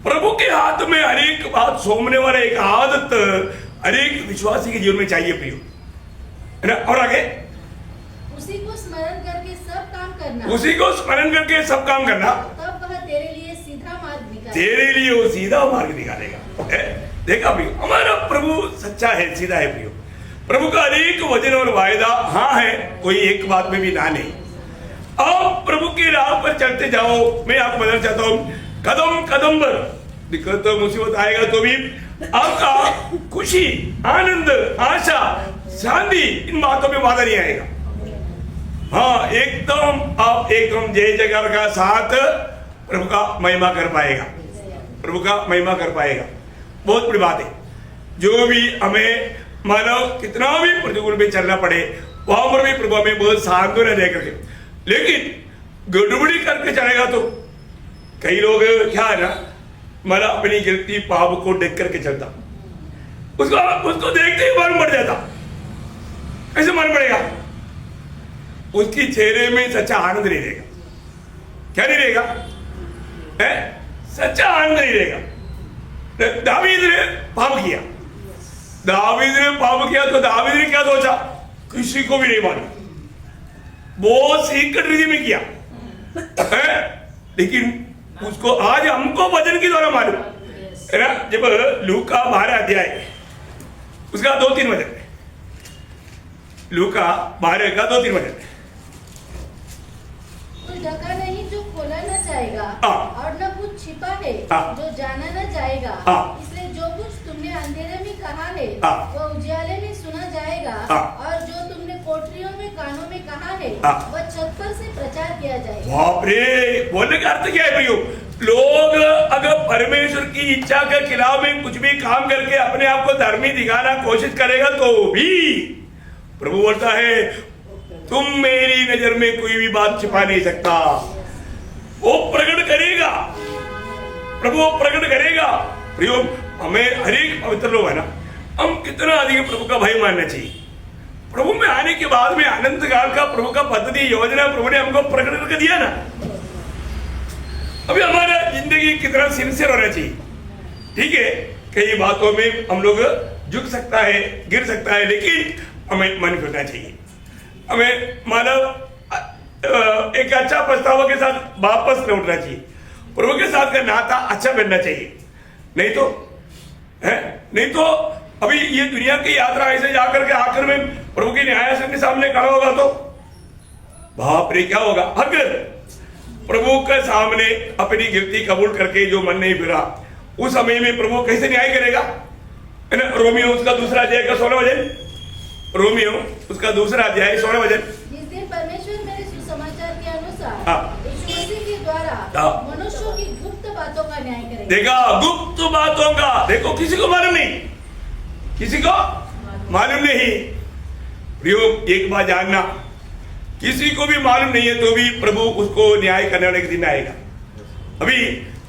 प्रभु के हाथ में हर एक बात सौंपने वाला एक आदत हर एक विश्वासी के जीवन में चाहिए प्रियो, है ना। और आगे, उसी को स्मरण करके सब काम करना, उसी को स्मरण करके सब काम करना, तब वह तेरे लिए सीधा मार्ग निकालेगा, तेरे लिए वो सीधा मार्ग निकालेगा। देखा प्रियो, हमारा प्रभु सच्चा है, सीधा है प्रियो। प्रभु का अनेक वचन और वायदा हाँ है, कोई एक बात में भी ना नहीं। आप प्रभु की राह पर चलते जाओ। मैं आपको बताना चाहता हूँ, कदम कदम पर दिक्कत मुसीबत आएगा तो भी आपका खुशी, आनंद, आशा, शांति, इन बातों में बाधा नहीं आएगा। हाँ, एकदम आप एकदम जय जयकार का साथ प्रभु का महिमा कर पाएगा, प्रभु का महिमा कर पाएगा। बहुत बड़ी बात है। जो भी हमें मानो कितना भी प्रतिकूल में चलना पड़े, वहां पर भी प्रभु हमें बहुत सांत्वना दे करके, लेकिन गड़बड़ी करके चलेगा तो कई लोग क्या है ना, माना अपनी गिरती पाप को देख करके चलता, उसको देखते ही मन बढ़ जाता। कैसे मन बढ़ेगा? उसकी चेहरे में सच्चा आनंद नहीं रहेगा। क्या नहीं रहेगा? है सच्चा आनंद नहीं रहेगा। दावीद ने पाप किया, दावीद ने पाप किया तो दावीद ने क्या सोचा? किसी को भी नहीं मालूम, बहुत सीक्रेट रीति में किया है, लेकिन उसको आज हमको वचन के द्वारा मालूम है ना। जब लूका 12 अध्याय उसका 2-3 वचन, लूका 12 का 2-3 वचन, तो ढका नहीं जो खोला न जाएगा, और न कुछ छिपा है जो जाना न जाएगा। इसलिए जो कुछ तुमने अंधेरे में कहा है वह उजाले में सुना जाएगा, और जो तुमने कोठरियों में कानों में कहा है वह छत पर से प्रचार किया जाएगा। बाप रे, बोलने का अर्थ क्या है भैया? लोग अगर परमेश्वर की इच्छा के खिलाफ में कुछ भी काम करके अपने आप को धर्मी दिखाना कोशिश करेगा तो भी प्रभु बोलता है, तुम मेरी नजर में कोई भी बात छिपा नहीं सकता। वो प्रकट करेगा, प्रभु प्रकट करेगा। प्रियो, हमें हर एक पवित्र लोग है ना, हम कितना अधिक प्रभु का भय मानना चाहिए। प्रभु में आने के बाद में अनंत काल का प्रभु का पद्धति योजना प्रभु ने हमको प्रकट करके दिया ना। अभी हमारा जिंदगी कितना सिंसियर होना चाहिए। ठीक है, कई बातों में हम लोग झुक सकता है, गिर सकता है, लेकिन हमें मन करना चाहिए। हमें मानव एक अच्छा पछतावा के साथ वापस लौटना चाहिए। प्रभु के साथ का नाता अच्छा बनना चाहिए। नहीं तो है, नहीं तो अभी ये दुनिया की यात्रा ऐसे जाकर के आखिर में प्रभु के न्यायासन के सामने खड़ा होगा तो बाप रे क्या होगा। अगर प्रभु के सामने अपनी गिरती कबूल करके जो मन नहीं फिरा, उस समय में प्रभु कैसे न्याय करेगा? रोमियो उसका 2रा अध्याय का 16 वचन, रोमियो उसका 2रा अध्याय 16 वचन। जिस दिन परमेश्वर मेरे सुसमाचार के अनुसार यीशु मसीह के द्वारा मनुष्यों की गुप्त बातों का न्याय करेगा। देखा, गुप्त बातों का, देखो किसी को मालूम नहीं, किसी को मालूम नहीं। प्रियो, एक बात जानना, किसी को भी मालूम नहीं है तो भी प्रभु उसको न्याय करने वाले दिन आएगा। अभी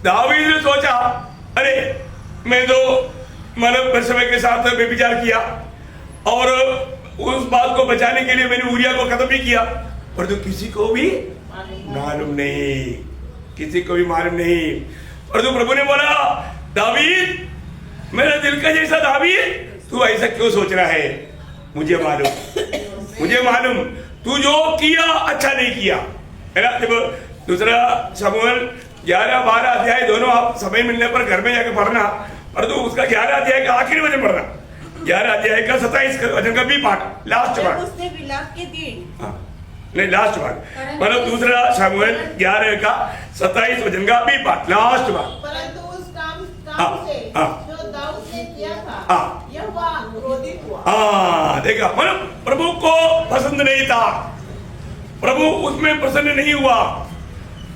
दावीद ने सोचा, अरे मैं तो मानव बरसबे के साथ व्यभिचार किया और उस बात को बचाने के लिए मैंने उरिया को खत्म भी किया, पर तो किसी को भी मालूम नहीं, किसी को भी मालूम नहीं। और तो प्रभु ने बोला, दावीद, मेरा दिल का जैसा दावीद, तू ऐसा क्यों सोच रहा है? मुझे मालूम, मुझे मालूम, तू जो किया अच्छा नहीं किया, है ना। जब 2 शमूएल 11-12 अध्याय दोनों आप समय मिलने पर घर में जाकर पढ़ना, और तो उसका 11 अध्याय का आखिरी वचन पढ़ना, 11 अध्याय का 27 वचन का भी पाठ, लास्ट जब पाठ। उसने विलाप के दिन हाँ, नहीं लास्ट पाठ, मतलब दूसरा शमूएल 11 का 27 वचन का भी पाठ, लास्ट पाठ। परंतु उस काम हाँ, से हाँ। जो दाऊद ने किया था, हाँ। यहोवा क्रोधित हुआ। हाँ देखा, मतलब प्रभु को पसंद नहीं था, प्रभु उसमें प्रसन्न नहीं हुआ,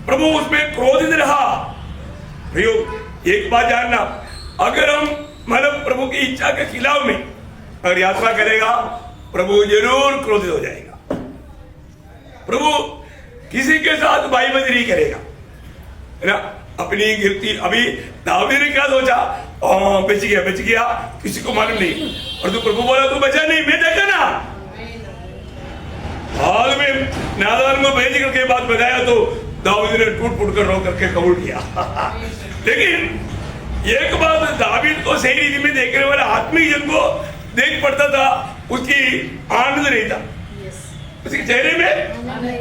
प्रभु उसमें क्रोधित रहा। प्रियो, एक बात जानना, अगर हम मतलब प्रभु की इच्छा के खिलाफ में अगर यात्रा करेगा, प्रभु जरूर क्रोधित हो जाएगा। प्रभु किसी के साथ भाईबंदी नहीं करेगा, है ना। अपनी गिरती, अभी दाऊद ने क्या सोचा, बच गया, किसी को मालूम नहीं, और तू प्रभु बोला तू बचा नहीं, मैं देखा ना। हाल में नादान को भेज करके बात बताया तो दाऊद ने टूट कर रो करके कबूल किया। लेकिन एक बात, दाऊद को सही रीति में देखने वाला आत्मिक जन को देख पड़ता था, उसकी आनंद नहीं था, उसके चेहरे में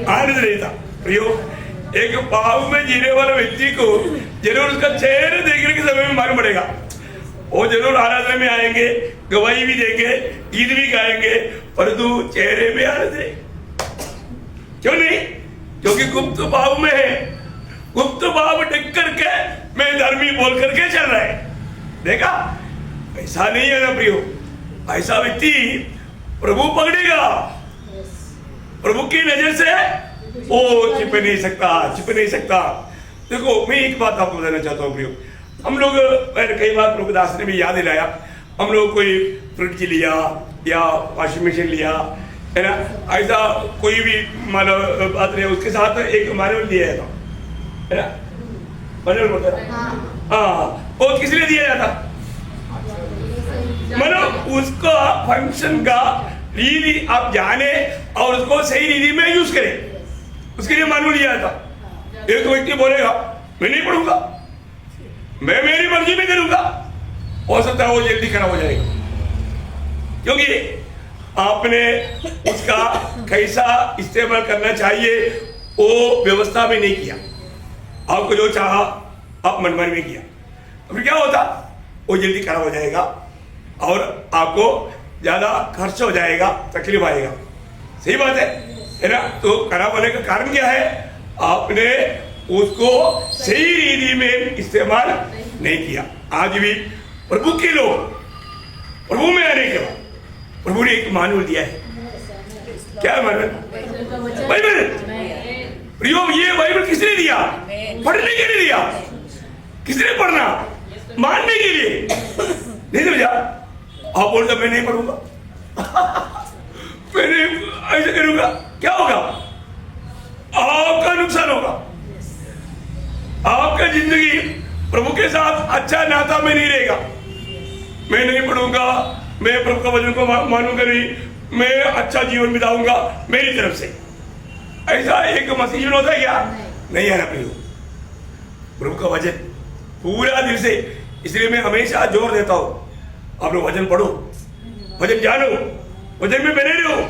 आनंद नहीं था। प्रियो, एक पाप में जीने वाला व्यक्ति को जरूर उसका चेहरे देखने के समय में मालूम पड़ेगा। वो जरूर आराधना में आएंगे, गवाही भी देंगे, गीत भी गाएंगे, परंतु चेहरे में आनंद नहीं। क्यों नहीं? क्योंकि गुप्त भाव में है, गुप्त भाव ढक करके मैं धर्मी बोल करके चल रहा है। देखा, ऐसा नहीं है ना प्रियो, ऐसा व्यक्ति प्रभु पकड़ेगा, प्रभु की नजर से वो छिप नहीं सकता। देखो, मैं एक बात आपको बताना चाहता हूँ प्रियो, हम लोग कई बार प्रभु दास ने भी याद दिलाया, हम लोग कोई फ्रिज लिया या वॉशिंग मशीन लिया, है ना, ऐसा कोई भी मानव बात नहीं, उसके साथ एक मानव दिया था, है ना, मानव बोलता था। हाँ, वो किस लिए दिया जाता, मतलब उसका फंक्शन का रीति आप जाने और उसको सही रीति में यूज करें, उसके लिए मानव लिया जाता। एक व्यक्ति बोलेगा मैं नहीं पढ़ूंगा, मैं मेरी मर्जी में करूंगा, हो सकता है वो जल्दी खराब हो जाएगा, क्योंकि आपने उसका कैसा इस्तेमाल करना चाहिए वो व्यवस्था में नहीं किया, आपको जो चाहा आप मनमानी में किया, फिर क्या होता, वो जल्दी खराब हो जाएगा और आपको ज्यादा खर्च हो जाएगा, तकलीफ आएगा। सही बात है ना। तो खराब होने का कारण क्या है, आपने उसको सही रीति में इस्तेमाल नहीं किया। आज भी प्रभु के लोग प्रभु में आने के बाद प्रभु ने एक मानव दिया है, क्या मानव, बाइबल। प्रियो, ये बाइबल किसने दिया, पढ़ने के लिए दिया, किसने पढ़ना, मानने के लिए नहीं समझा। आप बोलते मैं नहीं पढ़ूंगा, मैं नहीं ऐसे करूंगा, क्या होगा, आपका नुकसान होगा, आपका जिंदगी प्रभु के साथ अच्छा नाता में नहीं रहेगा। मैं नहीं पढ़ूंगा, मैं प्रभु का वचन को मानूंगा नहीं, मैं अच्छा जीवन बिताऊंगा मेरी तरफ से, ऐसा एक मसीह जीवन होता है क्या, नहीं है ना प्रियो। प्रभु का वचन पूरा दिल से, इसलिए मैं हमेशा जोर देता हूं, आप लोग वचन पढ़ो, वचन जानो, वचन में बने रहो।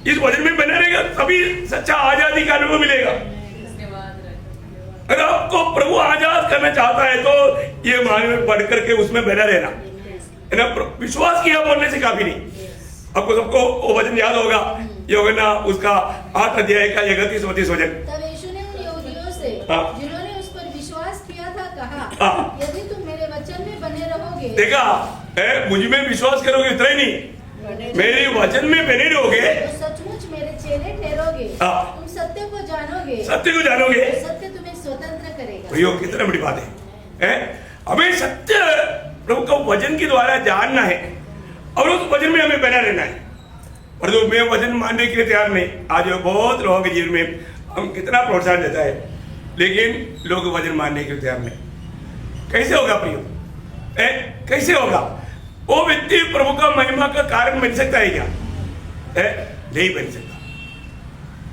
इस वचन में बने रहेगा तभी सच्चा आजादी का अनुभव मिलेगा। अगर आपको प्रभु आजाद करना चाहता है तो ये मान में पढ़ करके उसमें बना रहना, है ना। विश्वास किया बोलने से काफी नहीं। आपको सबको वो वचन याद होगा, यूहन्ना उसका 8 अध्याय का 31-32 वचन। तब यीशु ने उन यहूदियों से जिन्होंने उस पर विश्वास किया था कहा, यदि तुम मेरे वचन में बने रहोगे, देखा, मुझ में विश्वास करोगे, इतना ही नहीं, मेरे वचन में बने रहोगे तो सचमुच मेरे चेले ठहरोगे, तुम सत्य को जानो सत्य तुम्हें स्वतंत्र करेगा। प्रियो, कितना बड़ी बात है, हमें सत्य प्रभु का वचन के द्वारा जानना है और उस वचन में हमें बना रहना है। और जो मैं वचन मानने के लिए तैयार नहीं, आज बहुत लोगों के जीवन में हम कितना प्रोत्साहन देता है, लेकिन लोग वचन मानने के लिए तैयार नहीं। कैसे होगा प्रियो, कैसे होगा? वो व्यक्ति प्रभु का महिमा का कारण बन सकता है क्या? नहीं बन सकता।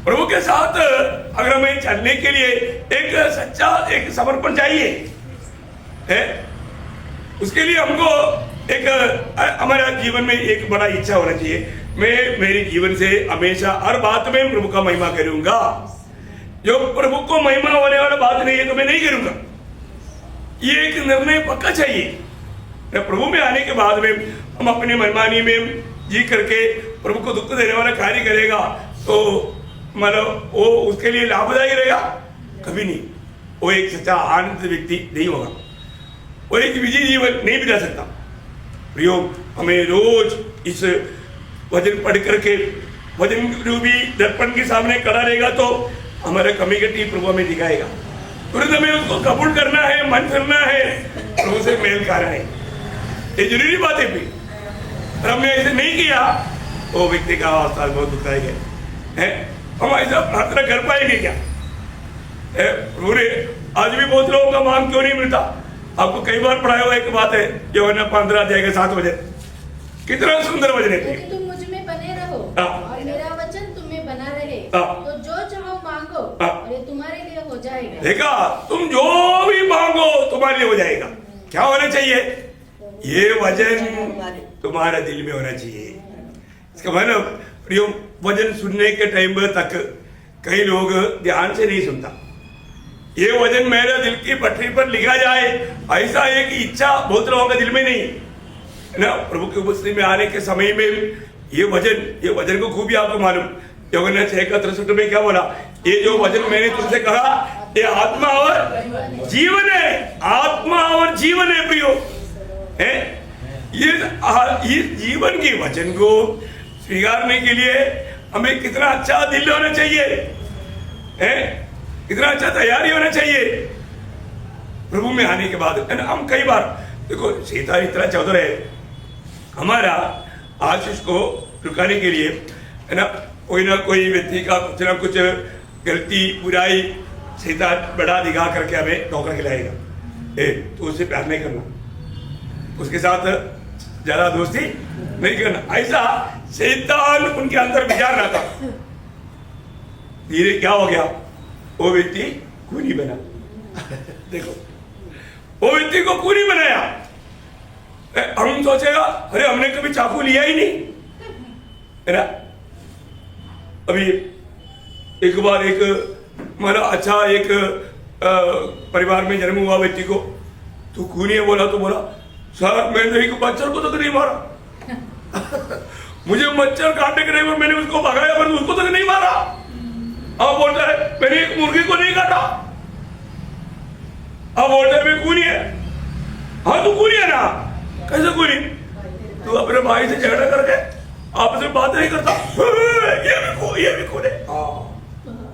प्रभु के साथ अगर हमें चलने के लिए एक सच्चा एक समर्पण चाहिए है, उसके लिए हमको एक हमारा जीवन में एक बड़ा इच्छा होना चाहिए, मैं मेरे जीवन से हमेशा हर बात में प्रभु का महिमा करूंगा। जो प्रभु को महिमा होने वाला बात नहीं है तो मैं नहीं करूंगा। ये एक निर्णय पक्का चाहिए। प्रभु में आने के बाद में हम अपनी मनमानी में जी करके प्रभु को दुख देने वाला कार्य करेगा तो मतलब वो उसके लिए लाभदायी रहेगा? कभी नहीं। वो एक सच्चा आनंद व्यक्ति नहीं होगा, वो एक विजयी जीवन नहीं बिता सकता। प्रियो, हमें रोज इस वचन पढ़ करके वचन रूपी दर्पण के सामने खड़ा रहेगा तो हमारा कमी घटी प्रभु हमें दिखाएगा। तुरंत हमें उसको कबूल करना है, मन करना है, प्रभु से मेल खाना है। ये जरूरी बात है। भी हमने ऐसे नहीं किया वो व्यक्ति का अवस्था बहुत दुखदायक है। हम ऐसा प्रार्थना कर पाएंगे क्या? प्रभु ने आज भी बहुत लोगों का मांग क्यों नहीं मिलता? आपको कई बार पढ़ाया हुआ एक बात है, यूहन्ना 15 अध्याय के 7 वचन, कितना सुंदर वचन है। यदि तुम मुझ में बने रहो और मेरा वचन तुम में बना रहे तो जो चाहो मांगो और ये तुम्हारे लिए हो जाएगा। देखा, तुम जो भी मांगो तुम्हारे लिए हो जाएगा। क्या होना चाहिए? ये वचन तुम्हारा दिल में होना चाहिए। इसका मतलब प्रियो, वचन सुनने के टाइम तक कई लोग ध्यान से नहीं सुनता। ये वचन मेरे दिल की पटरी पर लिखा जाए, ऐसा एक इच्छा बहुत लोगों के दिल में नहीं है ना। प्रभु की उपस्थिति में आने के समय में ये वचन को खूबी आपको मालूम, यूहन्ना 6:63 में क्या बोला? ये जो वचन मैंने तुमसे कहा ये आत्मा और जीवन है। आत्मा और जीवन है प्रियो। ये जीवन के वचन को स्वीकारने के लिए हमें कितना अच्छा दिल होना चाहिए, कितना अच्छा तैयारी होना चाहिए प्रभु में आने के बाद। हम कई बार देखो, शैतान इतना चौधर है हमारा आशीष को रुकाने के लिए, है ना, कोई ना कोई व्यक्ति का कुछ ना कुछ गलती बुराई शैतान बड़ा दिखा करके हमें धोखा खिलाएगा। तो उससे प्यार नहीं करना, उसके साथ ज्यादा दोस्ती नहीं करना, ऐसा शैतान उनके अंदर विचार रहा था। धीरे क्या हो गया? वो व्यक्ति खूनी बना। देखो, वो व्यक्ति को खूनी बनाया। हम सोचेगा अरे हमने कभी चाकू लिया ही नहीं, है ना। अभी एक बार एक मतलब अच्छा एक परिवार में जन्म हुआ व्यक्ति को तो खूनी है बोला, तो बोला सर मैंने एक मच्छर को तक नहीं मारा। मुझे मच्छर काटने के लिए मैंने उसको भगाया पर उसको तक नहीं मारा। अब बोलता है मैंने एक मुर्गी को नहीं काटा। अब बोलता है मैं खूनी है। हाँ तू खूनी है ना। कैसे खूनी? तू अपने भाई से झगड़ा करके आपस में बात नहीं करता। ये भी खून है।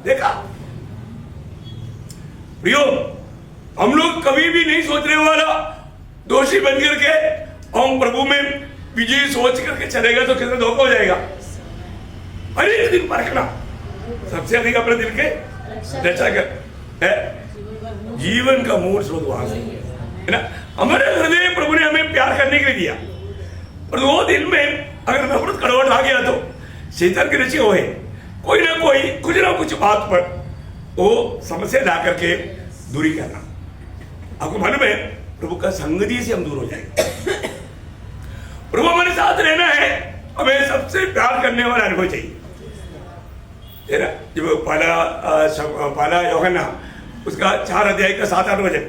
देखा प्रियो, हम लोग कभी भी नहीं सोचने वाला दोषी बन करके हम प्रभु में विजय सोच करके चलेगा तो कितना धोखा हो जाएगा। अरे दिन परखना सबसे अधिक अपने दिल के रक्षा कर है। जीवन का मूल स्रोत वहां से है ना। हमारे हृदय प्रभु ने हमें प्यार करने के लिए दिया, और वो दिन में अगर नफरत कड़वाहट आ गया तो शैतान की रची हुए कोई ना कोई कुछ ना कुछ बात पर वो समस्या ला करके दूरी करना। आपको मालूम है प्रभु का संगति से हम दूर हो जाएंगे। प्रभु हमारे साथ रहना है, हमें सबसे प्यार करने वाला अनुभव चाहिए। जब पहला यूहन्ना उसका 4 अध्याय का 7-8 वचन,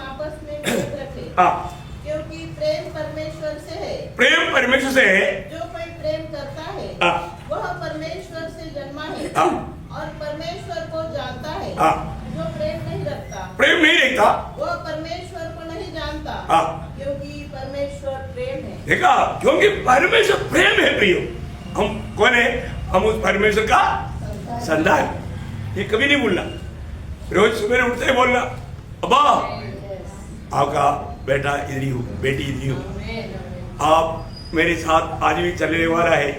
आपस में प्रेम रखें, क्योंकि प्रेम परमेश्वर से है। प्रेम परमेश्वर से है। जो कोई प्रेम करता है वह परमेश्वर से जन्मा है और परमेश्वर को जानता है। जो प्रेम नहीं रखता वह परमेश्वर को नहीं जानता, क्योंकि परमेश्वर प्रेम है। देखा, क्योंकि परमेश्वर प्रेम है प्रियो। हम कौन है? हम उस परमेश्वर का संतान। ये कभी नहीं भूलना। रोज सुबह उठते ही बोलना अब्बा आपका बेटा इधर हो, बेटी इधर हो, आप मेरे साथ आज भी चलने वाला है।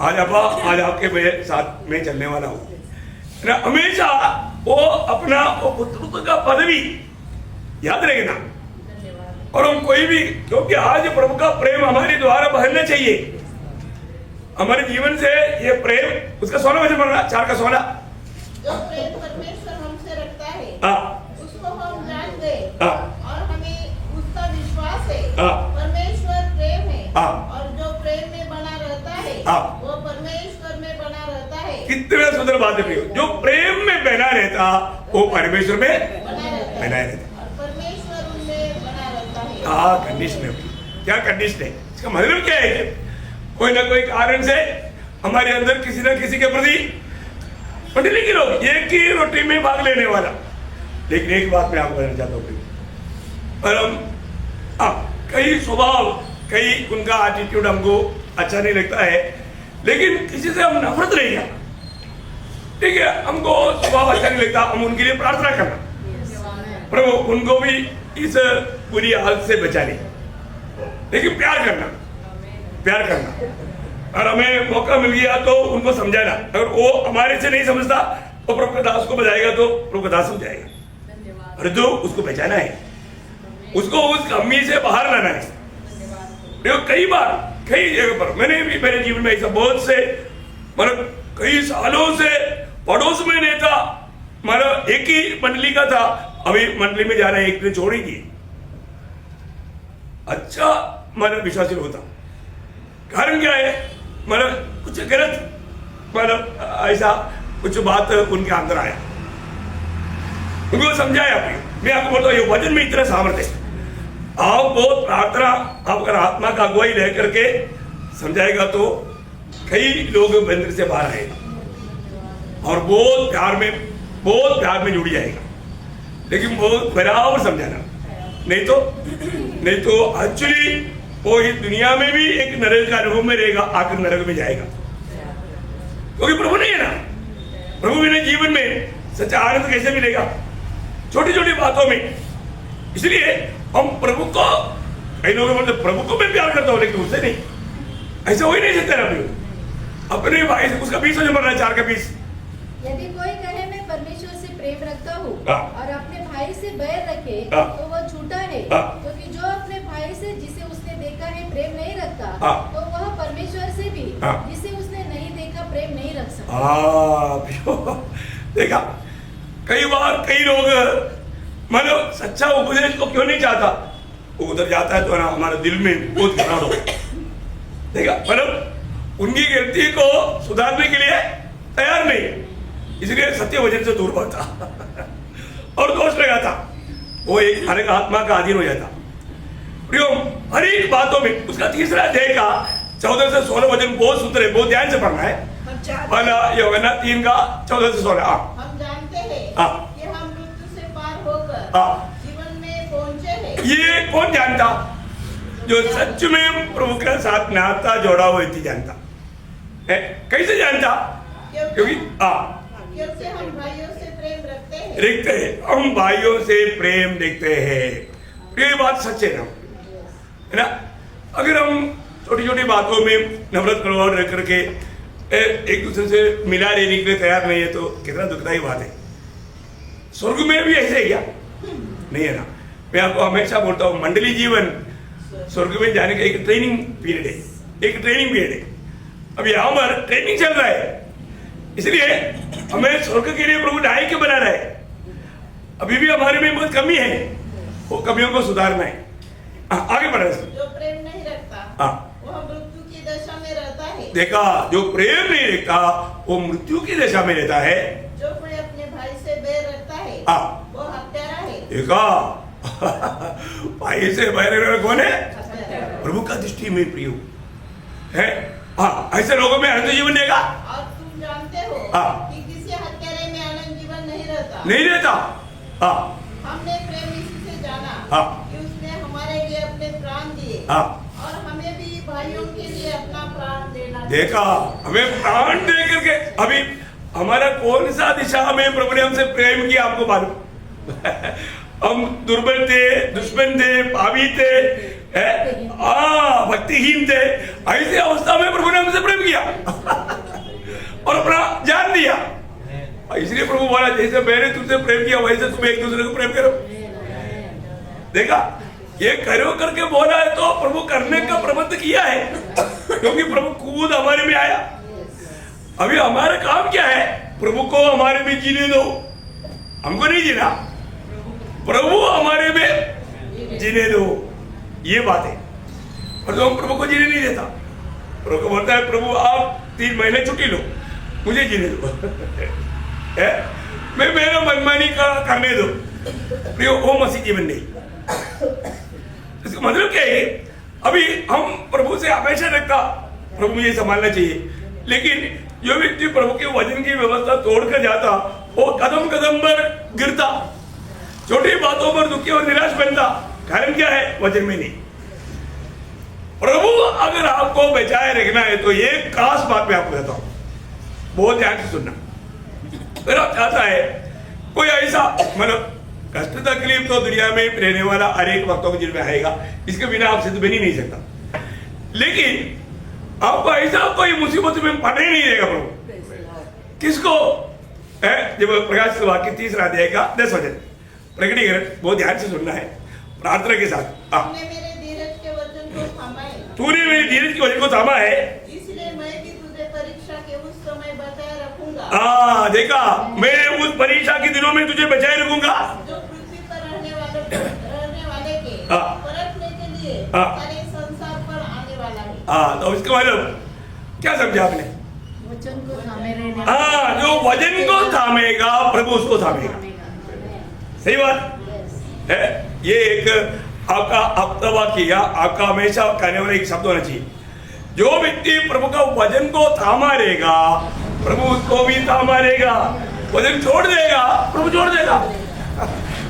आज अब्बा आज आपके मेरे साथ मैं चलने वाला हूँ। हमेशा वो अपना वो पुत्रत्व का पदवी याद रखेना। और हम कोई भी, क्योंकि आज प्रभु का प्रेम हमारे द्वारा बहना चाहिए। हमारे जीवन से ये प्रेम उसका सोना वचन बन रहा, 4 का सोना। जो प्रेम परमेश्वर हमसे रखता है उसको हम जान गए और हमें उसका विश्वास है। परमेश्वर प्रेम है और जो प्रेम में बना रहता है वो परमेश्वर में बना रहता है। कितना सुंदर बात है प्रियो। जो प्रेम में बना रहता वो परमेश्वर में बनाए रहते हैं। और परमेश्वर उनमें बना रहता है। हाँ, कंडीशन है। क्या कंडीशन है? इसका मतलब क्या है? कोई ना कोई कारण से हमारे अंदर किसी ना किसी के प्रति मंडली के लोग एक ही रोटी में भाग लेने वाला। लेकिन एक बात मैं आपको बताना चाहता हूँ, कई स्वभाव, कई उनका एटीट्यूड हमको अच्छा नहीं लगता है, लेकिन किसी से हम नफरत नहीं है, ठीक है? हमको स्वभाव अच्छा नहीं लगता, हम उनके लिए प्रार्थना करना, प्रभु उनको भी इस बुरी हालत से बचा ले, लेकिन प्यार करना। और हमें मौका मिल गया तो उनको समझाना। अगर वो हमारे से नहीं समझता तो प्रभु का दास को बजाएगा, तो प्रभु का दास समझाएगा। और जो उसको बचाना है, उसको उस कमी से बाहर लाना है। देखो, कई जगह पर मैंने भी मेरे जीवन में ऐसा बहुत से, मतलब कई सालों से पड़ोस में नहीं था, मतलब एक ही मंडली का था, अभी मंडली में जा रहा है, एक दिन छोड़ ही दिए। अच्छा, मतलब विश्वासी होता, कारण क्या है? मतलब कुछ गलत, मतलब ऐसा कुछ बात उनके अंदर आया, उनको समझाया। मैं आपको बोलता हूँ, ये वचन में इतना सामर्थ्य है। आप बहुत प्रार्थना, आप अगर आत्मा का अगुवाई लेकर के समझाएगा तो कई लोग बंधन से बाहर आएगा और बहुत प्यार में जुड़ जाएगा। लेकिन बहुत बराबर समझाना, नहीं तो एक्चुअली वो इस दुनिया में भी एक नरक का अनुभव में रहेगा, आकर नरक में जाएगा, क्योंकि प्रभु नहीं है ना। प्रभु बिना जीवन में सच्चा आनंद कैसे मिलेगा? छोटी छोटी बातों में। इसलिए हम प्रभु को, कई लोग बोलते प्रभु को मैं प्यार करता हूं, लेकिन उससे नहीं, ऐसा हो ही नहीं सकता ना। अपने भाई से उसका 20 मरना है, 4 का 20। यदि कोई कहे मैं परमेश्वर से प्रेम रखता हूँ और अपने भाई से बैर रखे तो वह झूठा है, क्योंकि जो अपने भाई से जिसे उसने देखा है प्रेम नहीं रखता, तो वह परमेश्वर से भी जिसे उसने नहीं देखा प्रेम नहीं रख सकता। देखा, कई बार कई लोग मतलब सच्चा उपदेश को क्यों नहीं चाहता, वो उधर जाता है तो ना हमारे दिल में बहुत घबराहट हो। देखा, मतलब उनकी गलती को सुधारने के लिए तैयार नहीं, इसलिए सत्य वचन से दूर भागता और दोष लगाता, वो एक हर एक आत्मा का अधीन हो जाता। हर एक बातों में उसका तीसरा अध्याय का 14 से 16 वचन बहुत सुंदर है, बहुत ध्यान से पढ़ना है। यूहन्ना 3 का 14 से 16। हम जानते हैं कि हम मृत्यु से पार होकर जीवन में पहुंचे हैं। ये कौन जानता? जो सच में प्रभु के साथ नाता जोड़ा हुआ व्यक्ति जानता है। कैसे जानता? क्योंकि हम भाइयों से प्रेम रखते हैं। हम भाइयों से प्रेम देखते हैं। ये बात सच है ना? अगर हम छोटी छोटी बातों में नफरत करवा करके एक दूसरे से मिला लेने के लिए तैयार नहीं है, तो कितना दुखदायी बात है। स्वर्ग में भी ऐसे ही क्या नहीं है ना? मैं आपको हमेशा बोलता हूँ, मंडली जीवन स्वर्ग में जाने का एक ट्रेनिंग पीरियड है। अभी यहाँ पर ट्रेनिंग चल रहा है, इसलिए हमें स्वर्ग के लिए प्रभु ढाई के बना रहा है। अभी भी हमारे में बहुत कमी है, वो कमियों को सुधारना है। आगे बढ़ रहे। जो प्रेम नहीं रखता वह मृत्यु की दशा में रहता है। देखा, जो प्रेम नहीं रखता वो मृत्यु की दशा में रहता है। जो कोई अपने भाई से बैर रखता है वो हत्यारा है। देखा, भाई से बैर रखना कौन है? प्रभु का दृष्टि में प्रिय है। ऐसे लोगों में आनंद जीवन देगा। और तुम जानते हो कि किसी हत्यारे में आनंद जीवन नहीं रहता। हमने प्रेम इसी से जाना कि उसने हमारे लिए अपने प्राण दिए और हमें भी भाइयों के लिए अपना प्राण देना। देखा, हमें प्राण दे करके, अभी हमारा कौन सा दिशा में प्रभु ने हमसे प्रेम किया आपको मालूम? हम दुर्बल थे, दुश्मन थे, पापी थे, भक्तिहीन थे। ऐसी अवस्था में प्रभु ने हमसे प्रेम किया और अपना जान दिया। इसलिए प्रभु बोला, जैसे मैंने तुमसे प्रेम किया वैसे तुम एक दूसरे को प्रेम करो। देखा, ये करो करके बोला है तो प्रभु करने का प्रबंध किया है, क्योंकि प्रभु खुद हमारे में आया। अभी हमारा काम क्या है? प्रभु को हमारे में जीने दो, हमको नहीं जीना, प्रभु हमारे में जीने दो, ये बात है। और जो हम प्रभु को जीने नहीं देता, प्रभु को बोलता है, प्रभु आप 3 महीने छुट्टी लो, मुझे जीने दो। मैं मेरा मनमानी करने दो। प्रियो वो मसीह जीवन नहीं। इसका मतलब क्या है? अभी हम प्रभु से हमेशा रखता प्रभु मुझे संभालना चाहिए, लेकिन जो व्यक्ति प्रभु के वचन की व्यवस्था तोड़कर जाता वो कदम कदम पर गिरता, छोटी बातों पर दुखी और निराश बनता। कारण क्या है? वचन में नहीं। प्रभु अगर आपको बचाए रखना है तो ये खास बात मैं आपको कहता हूं, बहुत ध्यान से सुनना। अगर आप चाहता है कोई ऐसा मतलब कष्ट तकलीफ तो दुनिया में रहने वाला हर एक वक्तों के जिनमें आएगा, इसके बिना आपसे तो बन ही नहीं सकता, लेकिन आपको ऐसा कोई मुसीबत में पड़ने ही नहीं देगा प्रभु। किसको है? जब प्रकाश वाक्य 3 अध्याय का 10 वचन प्रकटीकरण, बहुत ध्यान से सुनना है प्रार्थना के साथ। तूने मेरे धीरज के वचन को थामा है, तूने मेरे धीरज के वचन को थामा है, इसलिए मैं भी तुझे परीक्षा के उस समय बचाए रखूंगा। देखा, मैं उस परीक्षा के दिनों में तुझे बचाए रखूंगा जो पृथ्वी पर रहने वाले के हाँ। परखने के लिए हाँ। सारे संसार पर आने वाला है। तो इसका मतलब क्या समझा आपने? वचन को थामे रहने जो वचन को थामेगा प्रभु उसको थामेगा। सही बात है। ये एक आपका आपका किया आपका हमेशा कहने वाला एक शब्द होना चाहिए। जो व्यक्ति प्रभु का वचन को थामा रहेगा प्रभु उसको भी थामा रहेगा। वचन छोड़ देगा प्रभु छोड़ देगा,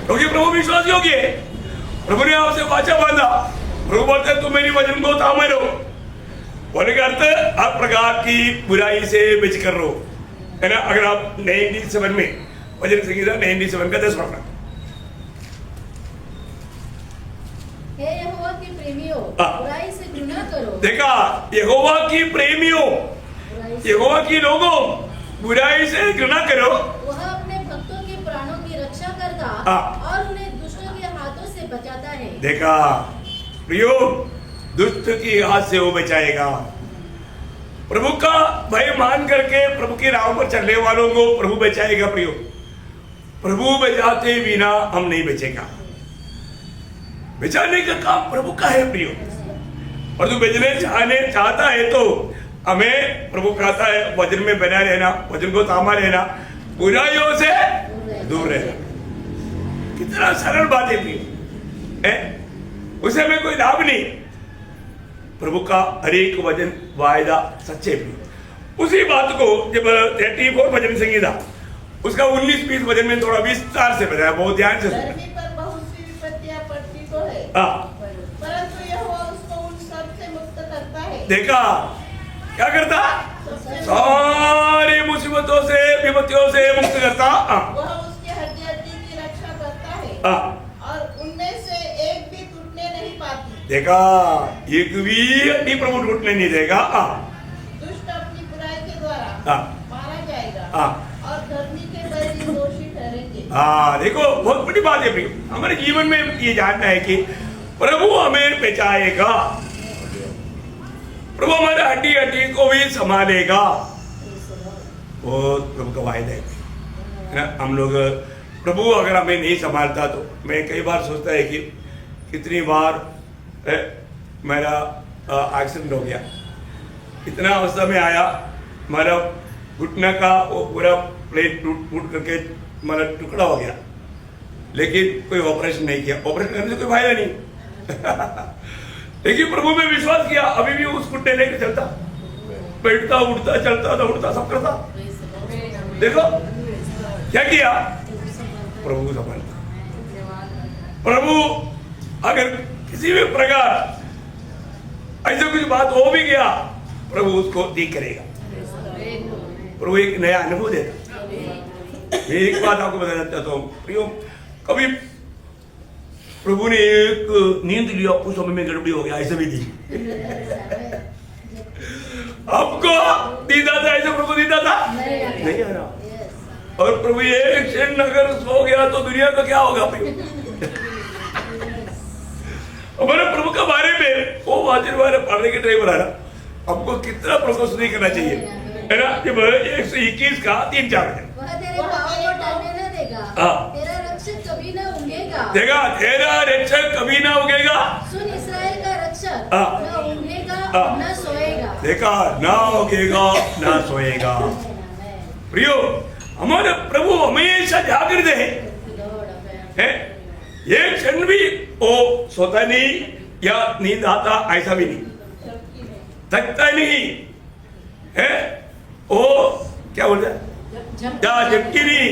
क्योंकि प्रभु विश्वास योग्य है। प्रभु ने आपसे वाचा बांधा, प्रभु बोलते तुम मेरी वचन को थामे रहो, बोलने का अर्थ हर प्रकार की बुराई से बच कर रहो, है ना। अगर आप 97 में वचन संहिता 97 का 10 पढ़ना। हे यहोवा के प्रेमियों, बुराई से घृणा करो। देखा, यहोवा की प्रेमियों, यहोवा की लोगों, बुराई से घृणा करो। वह अपने भक्तों के प्राणों की रक्षा करता और उन्हें दुष्टों के हाथों से बचाता है। देखा प्रियो, दुष्ट की हाथ से वो बचाएगा। प्रभु का भय मान करके प्रभु की राह पर चलने वालों को प्रभु बचाएगा। प्रियो, प्रभु बचाते बिना हम नहीं बचेगा। बचाने का काम प्रभु का है प्रियो, और तू बचने चाहता है तो हमें प्रभु कहता है वचन में बना रहना, वचन को थामा रहना, बुराइयों से दूर रहना। कितना सरल बात है प्रियो, उसे हमें कोई लाभ नहीं। प्रभु का हर एक वचन वायदा सच्चे प्रियो। उसी बात को जब 34 वचन संहिता उसका 19-20 वचन में थोड़ा विस्तार से बताया, बहुत ध्यान से धरती पर बहुत सी विपत्तियां पड़ती तो है, परंतु यहोवा उसको उन सब से मुक्त करता है। देखा क्या करता? सारी मुसीबतों से विपत्तियों से मुक्त करता। वह उसके हड्डी की रक्षा करता है और उनमें से एक भी टूटने नहीं पाती। देखा, एक भी हड्डी प्रभु टूटने नहीं देगा। दुष्ट अपनी बुराई के द्वारा मारा जाएगा और धर्मी के बैरी दोषी ठहरेंगे। देखो, बहुत बड़ी बात है प्रियो। हमारे जीवन में ये जानना है कि प्रभु हमें बचाएगा, प्रभु हमारे हड्डी हड्डी को भी संभालेगा। वो प्रभु का वायदा है ना। हम लोग प्रभु अगर हमें नहीं संभालता तो मैं कई बार सोचता है कि कितनी बार मेरा एक्सीडेंट हो गया, इतना अवस्था में आया, मेरा घुटना का वो पूरा प्लेट टूट करके मेरा टुकड़ा हो गया, लेकिन कोई ऑपरेशन नहीं किया। ऑपरेशन करने से कोई फायदा नहीं। लेकिन प्रभु में विश्वास किया, अभी भी उस घुटने लेकर चलता, बैठता उठता चलता दौड़ता सब करता। देखो क्या किया, प्रभु को संभालता। प्रभु अगर किसी भी प्रकार ऐसा कुछ बात हो भी गया, प्रभु उसको ठीक करेगा। प्रभु एक नया अनुभव देता। मैं एक बात आपको बताना चाहता हूँ प्रियो, कभी प्रभु ने एक नींद लिया, उस समय में गड़बड़ी हो गया, ऐसा भी दी। आपको दीदा था ऐसा प्रभु दीदा था नहीं आ रहा। और प्रभु एक क्षण अगर सो गया तो दुनिया का क्या होगा प्रियो। हमारे प्रभु के बारे में वो वाजिब वाले पढ़ने के ड्राइवर आ रहा, हमको कितना प्रभु नहीं करना चाहिए, है ना। जब 121 का 3-4 है, वह तेरे पाँव को टलने न देगा, तेरा रक्षक कभी न ऊँघेगा। देखा, तेरा रक्षक कभी ना उगेगा। सुन इस्राएल का रक्षक, न ऊँघेगा न सोएगा। देखा, ना उगेगा ना सोएगा। प्रियो, हमारे प्रभु हमेशा जागृत है। है, एक क्षण भी वो सोता नहीं या नींद आता ऐसा भी नहीं, थकता नहीं है, वो क्या बोलता है, झपकी नहीं।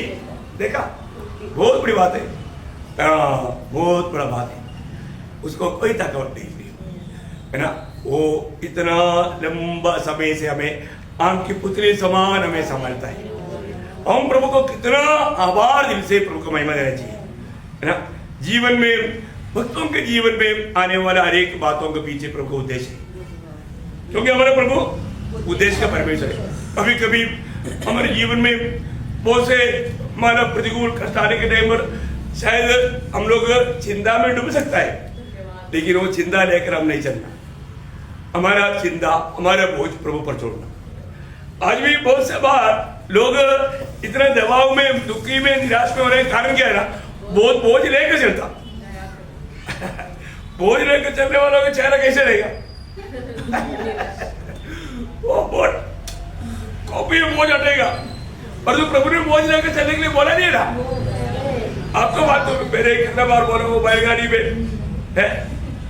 देखा, बहुत बड़ी बात है, बहुत बड़ा बात है, उसको कोई थकावट नहीं है ना। वो इतना लंबा समय से हमें आम की पुतली समान हमें संभालता है। हम प्रभु को कितना आभार दिल से प्रभु को महिमा देना चाहिए, है ना। जीवन में, भक्तों के जीवन में आने वाला हर एक बातों के पीछे प्रभु का उद्देश्य है, क्योंकि हमारा प्रभु उद्देश्य का परमेश्वर है। कभी कभी हमारे जीवन में बहुत से हमारा प्रतिकूल कष्ट आने के टाइम पर शायद हम लोग चिंता में डूब सकता है, लेकिन वो चिंता लेकर हम नहीं चलना। हमारा चिंता, हमारा बोझ प्रभु पर छोड़ना। आज भी बहुत से बार लोग इतना दबाव में, दुखी में, निराश में होने का कारण क्या है ना, बहुत बोझ लेकर चलता। बोझ लेकर चलने वालों का चेहरा कैसे रहेगा? वो बोझ कॉपी में बोझ हटेगा, पर तो प्रभु ने बोझ लेकर चलने के लिए बोला नहीं ना। आपको बात तो मेरे कितना बार बोला, वो बैलगाड़ी में है,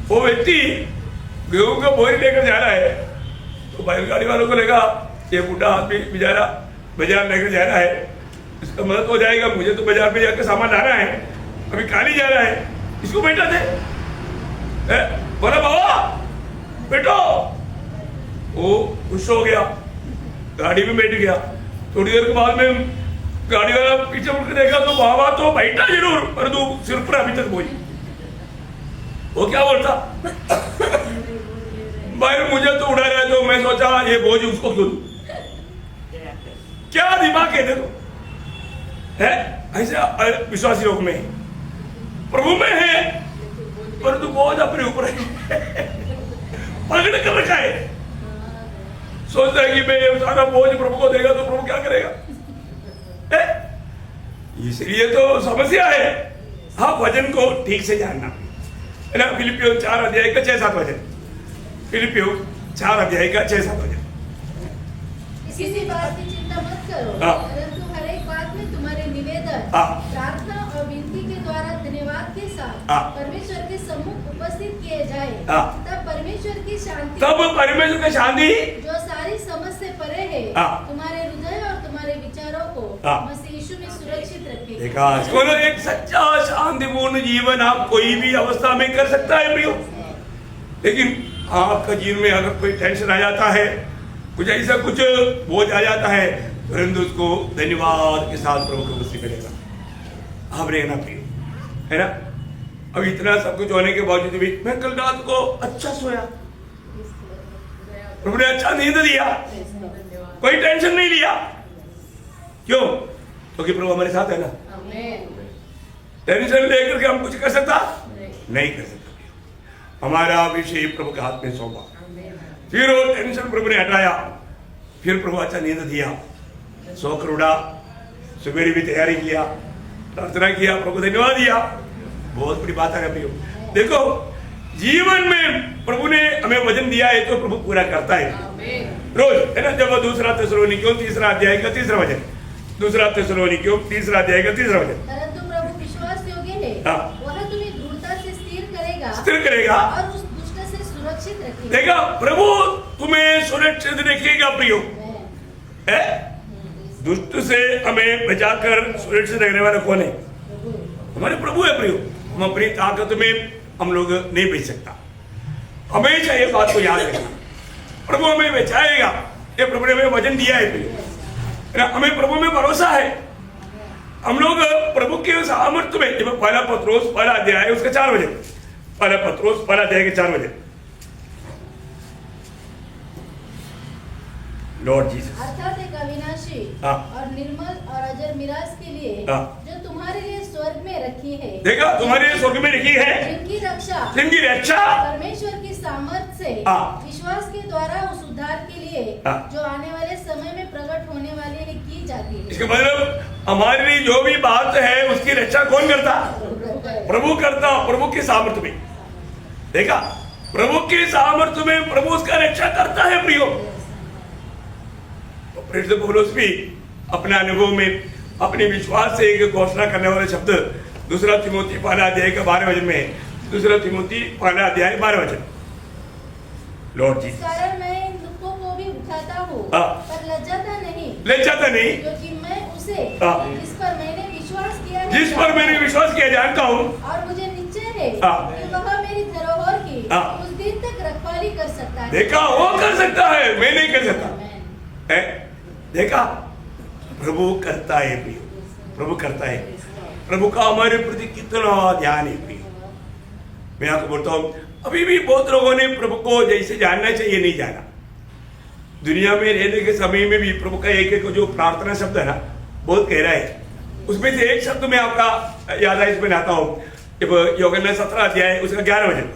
वो व्यक्ति गेहूं का बोझ लेकर जा रहा है, तो बैलगाड़ी वालों को लगा ये बूढ़ा आदमी बेचारा बाजार लेकर जा रहा है, इसका मदद हो जाएगा, मुझे तो बाजार में जाकर सामान लाना है, अभी खाली जा रहा है, इसको बैठा थे। बोला बाबा बैठो, वो खुश हो गया, गाड़ी में बैठ गया। थोड़ी देर के बाद में गाड़ी वाला पीछे मुड़कर देखा तो बाबा तो बैठा जरूर, पर तो सिर पर अभी तक बोझ। वो क्या बोलता, भाई मुझे तो उड़ा रहा है, तो मैं सोचा ये बोझ उसको क्यों दूं। क्या दिमाग है देखो, है ऐसे विश्वासी लोग में, प्रभु में है, पर तो बोझ अपने ऊपर है, पकड़ कर रखा है। सोचता है कि मैं सारा बोझ प्रभु को देगा तो प्रभु क्या करेगा। इसलिए तो समस्या है। हाँ, वचन को ठीक से जानना है ना। फिलिपियों 4 अध्याय का 6-7 वचन, फिलिपियों 4 अध्याय का 6-7 वचन। किसी बात की चिंता मत करो, परंतु हर एक बात में तुम्हारे निवेदन, प्रार्थना और विनती के द्वारा धन्यवाद के साथ परमेश्वर के सम्मुख उपस्थित किए जाए, तब परमेश्वर की शांति जो सारी समझ से परे है, तुम्हारे हृदय और तुम्हारे विचारों को मसीह यीशु में सुरक्षित रखेगी। देखा, एक सच्चा शांतिपूर्ण जीवन आप कोई भी अवस्था में कर सकता है प्रियो, लेकिन आपका जीवन में अगर कोई टेंशन आ जाता है, कुछ ऐसा कुछ बोझ आ जाता है, तुरंत उसको धन्यवाद के साथ प्रभु को मुझसे करेगा। आप रहना प्रियो, है ना। अब इतना सब कुछ होने के बावजूद भी मैं कल रात को अच्छा सोया, प्रभु ने अच्छा नींद दिया, कोई टेंशन नहीं लिया। क्यों? क्योंकि प्रभु हमारे साथ है ना। टेंशन लेकर के हम कुछ कर सकता नहीं कर सकता। हमारा विषय प्रभु के हाथ में सौंपा, फिर वो टेंशन प्रभु ने हटाया, फिर प्रभु अच्छा नींद दिया, सोकर उड़ा, सवेरे भी तैयारी किया, प्रार्थना किया, प्रभु धन्यवाद दिया। बहुत बड़ी बात है प्रियो। देखो, जीवन में प्रभु ने हमें वचन दिया है तो प्रभु पूरा करता है रोज, है ना। जब 2 थिस्सलुनीकियों 3 अध्याय का 3 वचन, 2 थिस्सलुनीकियों 3 अध्याय का 3 वचन, परंतु प्रभु विश्वास योग्य है, वह तुम्हें दृढ़ता से स्थिर करेगा और उस दुष्ट से सुरक्षित रखेगा। देखा, प्रभु तुम्हें सुरक्षित रखेगा प्रियो, है। दुष्ट से हमें बचाकर सुरक्षित रखने वाला कौन है? हमारे प्रभु है प्रियो। हम अपनी ताकत में हम लोग नहीं बच सकता। हमेशा ये बात को याद रखना, प्रभु हमें बचाएगा, ये प्रभु ने हमें वचन दिया है प्रियो, हमें प्रभु में भरोसा है। हम लोग प्रभु के सामर्थ्य में, जब पहला पत्रोस 1 अध्याय उसका 4 वचन, पहला पत्रोस 1 अध्याय के 4 वचन, लॉर्ड जीसस अर्थात एक अविनाशी और निर्मल और अजर मिराज के लिए जो तुम्हारे लिए स्वर्ग में रखी है। देखा, तुम्हारे लिए स्वर्ग में रखी है, जिनकी रक्षा परमेश्वर की सामर्थ से विश्वास के द्वारा उस उद्धार के लिए जो आने वाले समय में प्रकट होने वाले ने की जाती है। इसका मतलब हमारे लिए जो भी बात है उसकी रक्षा कौन करता? प्रभु करता, प्रभु की सामर्थ्य में। देखा, प्रभु की सामर्थ्य में प्रभु उसका रक्षा करता है प्रियो। प्रेरित पौलुस भी अपने अनुभव में अपने विश्वास से एक घोषणा करने वाले शब्द दूसरा तिमोथी 5 अध्याय का 12 वचन में है। दूसरा तिमोथी 5 अध्याय 12 वचन। लॉर्ड जी इस कारण मैं इन दुखों को भी उठाता हूँ, हाँ। पर लज्जाता नहीं, लज्जाता नहीं, क्योंकि मैं उसे हाँ। जिस पर मैंने विश्वास किया है, जिस पर मैंने विश्वास किया जानता हूँ, और मुझे निश्चय है हाँ। कि वह मेरी धरोहर की हाँ। उस दिन तक रखवाली कर सकता है। देखा वो कर सकता है, मैं नहीं कर सकता आमेन। है। देखा प्रभु करता है प्रिय, प्रभु करता है। प्रभु का हमारे प्रति कितना ध्यान है प्रिय। मैं आपको बोलता हूँ, अभी भी बहुत लोगों ने प्रभु को जैसे जानना चाहिए नहीं जाना। दुनिया में रहने के समय में भी प्रभु का एक एक जो प्रार्थना शब्द है ना, बहुत गहरा है। उसमें से एक शब्द में आपका याद है, इसमें आता हूँ यूहन्ना 17 अध्याय उसका 11 वचन।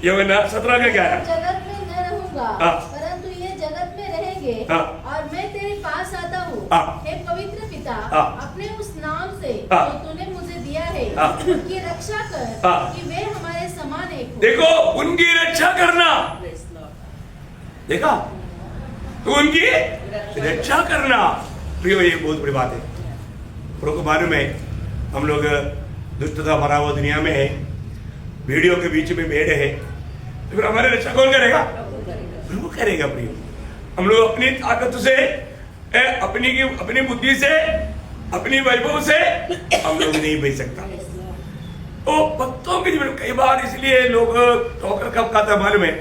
यूहन्ना 17 का 11। जगत में न रहूंगा, हाँ। परंतु ये जगत में रहेंगे, हाँ। और मैं तेरे पास आता हूँ। हाँ। हे पवित्र पिता, हाँ। अपने उस नाम से हाँ। जो तूने मुझे दिया है, हाँ। उनकी रक्षा कर, हाँ। कि वे हमारे समान एक हो। देखो उनकी रक्षा करना, देखा तो उनकी रक्षा करना प्रियो, ये बहुत बड़ी बात है। प्रभु को मालूम है हम लोग दुष्टता भरा हुआ दुनिया में है, भीड़ियों के बीच में भेड़ है, तो फिर हमारे रक्षा कौन करेगा? प्रभु करेगा प्रियो। हम लोग अपनी ताकत से, अपनी बुद्धि से, अपनी वैभव से हम लोग नहीं बच सकता। तो भक्तों के जीवन कई बार इसलिए लोग ठोकर कब खाता मालूम है,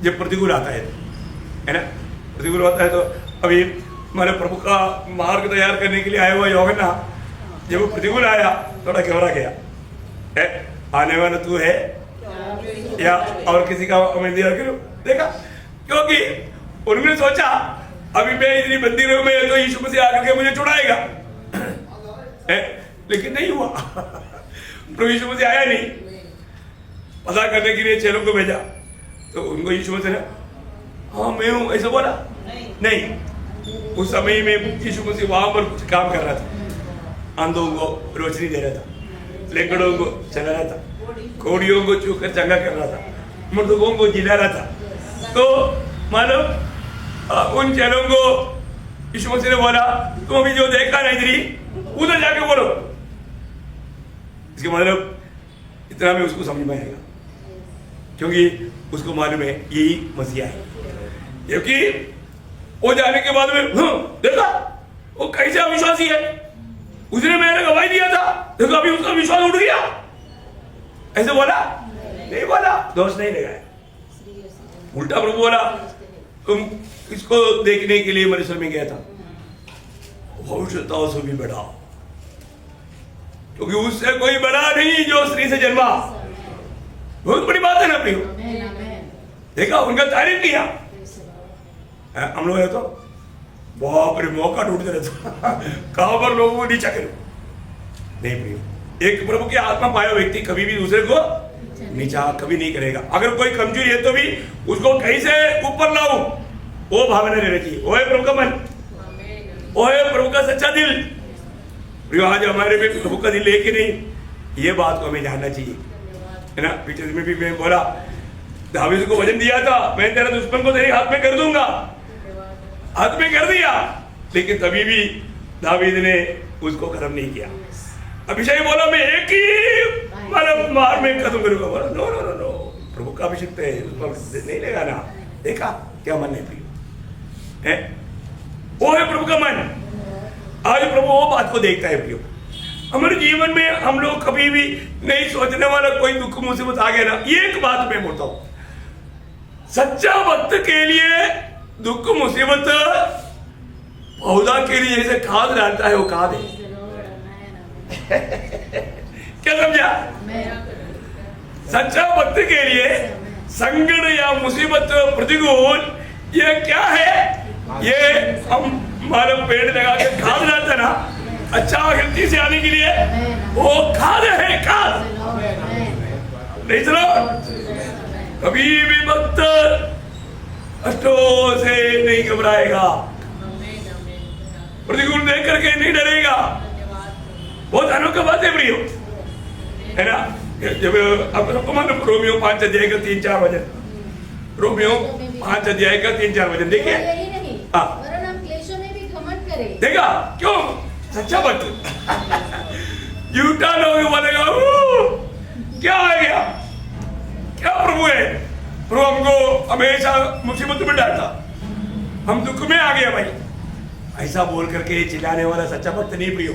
जब प्रतिकूल आता है ना। प्रतिकूल होता है तो अभी हमारे प्रभु का मार्ग तैयार करने के लिए आया हुआ यूहन्ना, जब वो प्रतिकूल आया थोड़ा घबरा गया, आने वाला तू है या और किसी का हमें दिया करो। देखा, क्योंकि उन्होंने सोचा अभी मैं इतनी बंदी में तो यीशु मसीह आकर के मुझे छुड़ाएगा, लेकिन नहीं हुआ। प्रभु यीशु मसीह आया नहीं। पता करने के लिए चेलों को भेजा, तो उनको यीशु मसीह ने हाँ मैं हूं ऐसा बोला नहीं। उस समय में यीशु मसीह वहां पर कुछ काम कर रहा था। अंधों को रोशनी दे रहा था, लेंगड़ों को चला रहा था, कोड़ियों को छूकर चंगा कर रहा था, मुर्दों को जिला रहा था। तो मालूम उन चेलों को यीशु मसीह ने बोला तुम अभी जो देखा नहीं थी उधर जाके बोलो। इसके मतलब इतना में उसको समझ में आएगा, क्योंकि उसको मालूम है यही मसीहा है। क्योंकि वो जाने के बाद में देखा वो कैसे अविश्वासी है, उसने मैंने गवाही दिया था, देखो अभी उसका विश्वास उठ गया। ऐसे बोला नहीं, बोला दोष नहीं लगाया, उल्टा प्रभु बोला तुम इसको देखने के लिए मरुस्थल में गया था, भविष्यताओं से भी बढ़ा, क्योंकि उससे कोई बड़ा नहीं जो स्त्री से जन्मा। बहुत बड़ी बात है ना प्रियो। देखा उनका तारीफ किया। हम लोग तो बाप रे मौका ढूंढते रहता कहां पर लोगों को नीचा करो। नहीं प्रियो, एक प्रभु की आत्मा पाया व्यक्ति कभी भी दूसरे को नीचा कभी नहीं करेगा। अगर कोई कमजोरी है तो भी उसको कैसे ऊपर लाऊं, वो भावना रहनी चाहिए। वो है प्रभु का मन, वो है प्रभु का सच्चा दिल। प्रियो आज हमारे में प्रभु का दिल है कि नहीं, ये बात को हमें जानना चाहिए, है ना। पीछे में भी मैं बोला दावीद को वचन दिया था मैं तेरा दुश्मन को तेरे हाथ में कर दूंगा, हाथ में कर दिया, लेकिन तभी भी दावीद ने उसको खत्म नहीं किया। अभिषेक बोला मैं एक ही मतलब मार में खत्म करूंगा, बोला नो नो नो नो, प्रभु का अभिषेक है उस पर नहीं लगाना। देखा क्या मन है प्रियो, है वो है प्रभु का मन। आज प्रभु वो बात को देखता है प्रियो। हमारे जीवन में हम लोग कभी भी नहीं सोचने वाला कोई दुख मुसीबत आ गया ना, एक बात मैं बोलता हूं, सच्चा भक्त के लिए दुख मुसीबत पौधा के लिए जैसे खाद डालता है वो खाद है। क्या समझा? सच्चा भक्त के लिए संकट या मुसीबत प्रतिकूल ये क्या है, ये हम हमारा पेड़ लगा के खाद डालते ना अच्छा गलती से आने के लिए, वो खाद है, खाद नहीं। चलो कभी भी भक्त कष्टों से नहीं घबराएगा, प्रतिकूल देख करके नहीं डरेगा। बहुत अनोखा बात है प्रियो, है ना। जब अब सबको मालूम रोमियो 5 अध्याय का 3-4 वचन, रोमियो 5 अध्याय का 3-4 वचन देखिए। यही नहीं, वरन हम क्लेशों में भी घमंड करें। देखा क्यों? सच्चा भक्त झूठा लोग बोलेगा क्या आ गया, क्या प्रभु है। प्रभु हमको हमेशा मुसीबत में डालता, हम दुख में आ गया भाई, ऐसा बोल करके चिल्लाने वाला सच्चा भक्त नहीं प्रियो।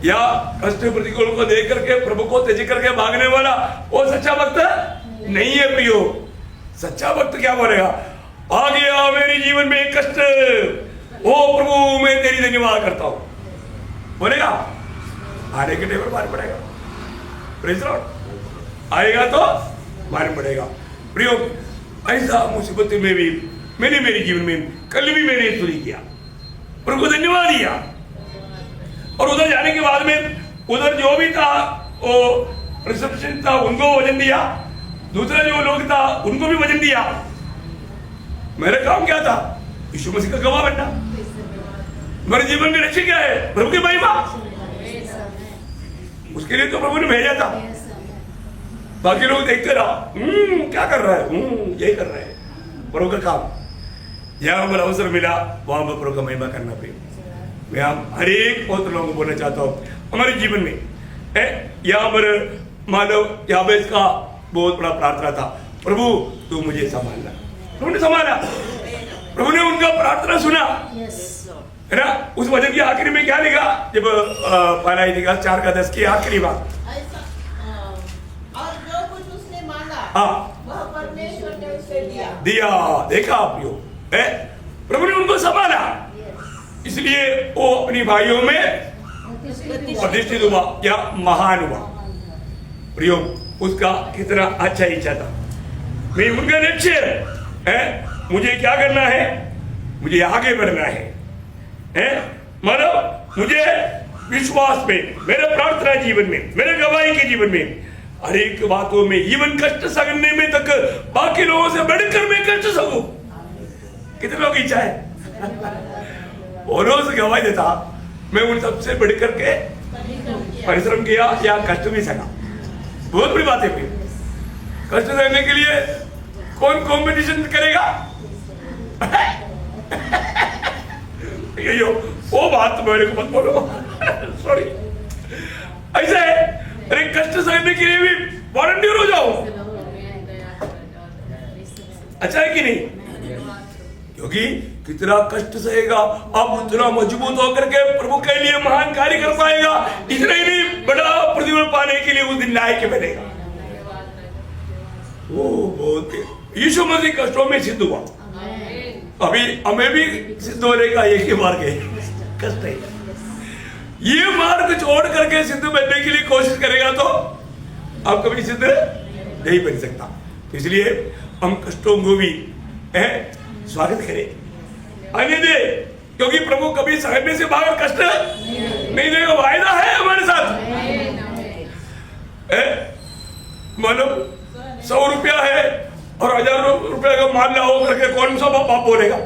या कष्ट प्रतिकूल को देख करके प्रभु को त्यज करके भागने वाला वो सच्चा भक्त नहीं है प्रियो। सच्चा भक्त क्या बोलेगा, आ गया मेरे जीवन में कष्ट, ओ प्रभु मैं तेरी धन्यवाद करता हूं, बोलेगा। आने के टेबल मार पड़ेगा, प्रेज़ लॉर्ड, आएगा तो मार पड़ेगा प्रियो। ऐसा मुसीबत में भी मैंने मेरे जीवन में कल भी मैंने स्तुति किया, प्रभु को धन्यवाद दिया। और उधर जाने के बाद में उधर जो भी था वो रिसेप्शन था उनको वजन दिया, दूसरा जो लोग था उनको भी वजन दिया। मेरा काम क्या था, यीशु मसीह का गवाह बनना। मेरे जीवन में लक्ष्य क्या है, प्रभु की महिमा। उसके लिए तो प्रभु ने भेजा था। बाकी लोग देखते रहा, क्या कर रहा है, यही कर रहा है, प्रभु का काम। यहाँ पर अवसर मिला वहां पर प्रभु का महिमा करना पे मैं हर एक बहुत लोगों को बोलना चाहता हूँ हमारे जीवन में यहाँ पर मानव याबेस का बहुत बड़ा प्रार्थना था, प्रभु तू मुझे संभालना। प्रभु ने संभाला, प्रभु ने उनका प्रार्थना सुना, है ना। उस वचन की आखिरी में क्या लिखा, जब पहला ही लिखा 4:10 की आखिरी बात, और जो कुछ उसने मांगा हाँ वह परमेश्वर ने उसे दिया। देखा आप यो, प्रभु ने उनको संभाला, इसलिए वो अपनी भाइयों में प्रतिष्ठित हुआ या महान हुआ। प्रियो उसका कितना अच्छा इच्छा था, मैं उनका लक्ष्य है, मुझे क्या करना है, मुझे आगे बढ़ना है, मतलब मुझे विश्वास में, मेरे प्रार्थना जीवन में, मेरे गवाही के जीवन में, हर एक बातों में, जीवन कष्ट सहने में तक बाकी लोगों से बढ़कर मैं कष्ट सहूं। कितने लोग इच्छा है और रोज गवाही देता, मैं उन सबसे बढ़ करके परिश्रम किया या कष्ट भी सका। बहुत बड़ी बात है फिर, कष्ट सहने के लिए कौन कंपटीशन करेगा यो वो बात मेरे को मत बोलो सॉरी। ऐसा है, अरे कष्ट सहने के लिए भी वॉलंटियर हो जाओ, अच्छा है कि नहीं, क्योंकि कितना कष्ट सहेगा आप उतना मजबूत होकर के प्रभु के लिए महान कार्य कर पाएगा। इतना ही नहीं, बड़ा प्रतिफल पाने के लिए उस दिन लायक बनेगा। वो बहुत यीशु मसीह कष्टों में सिद्ध हुआ, अभी हमें भी सिद्ध होने का एक ही मार्ग है, कष्ट है। ये मार्ग छोड़ करके सिद्ध बनने के लिए कोशिश करेगा तो आप कभी सिद्ध नहीं बन सकता। इसलिए हम कष्टों को भी स्वागत करें, आने दे, क्योंकि प्रभु कभी सहने से बाहर कष्ट नहीं देगा, वायदा है हमारे साथ। मानो 100 रुपया है और 1000 रुपया का मामला हो करके कौन सा बाप बोलेगा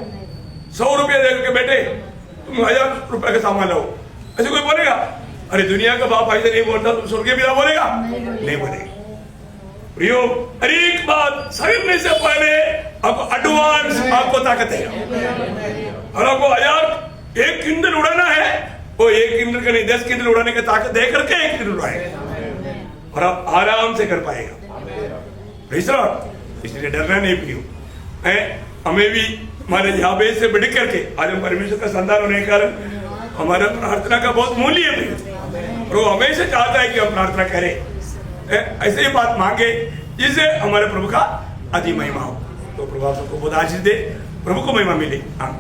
100 रुपया दे करके बेटे तुम 1000 रुपया का सामान लाओ, ऐसे कोई बोलेगा? अरे दुनिया का बाप ऐसे नहीं बोलता, तुम स्वर्गीय पिता बोलेगा? नहीं बोलेगा। प्रियो, हर एक बात समझने से पहले आपको एडवांस आपको ताकत है, और आपको 1000 एक किंडल उड़ाना है, वो 1 किंडल का नहीं 10 किंडल उड़ाने की ताकत दे करके 1 किंडल उड़ाएगा और आप आराम से कर पाएगा। इसलिए डरना नहीं प्रियो। हमें भी हमारे याबेस से बढ़ करके आज हम परमेश्वर का संतान होने के कारण हमारा प्रार्थना का बहुत मूल्य है प्रियो, और वो हमेशा चाहता है कि हम प्रार्थना करें, ऐसे ही बात मांगे जिससे हमारे प्रभु का अति महिमा हो। तो प्रभु आपको बहुत आशीष दे, प्रभु को महिमा मिले। हाँ।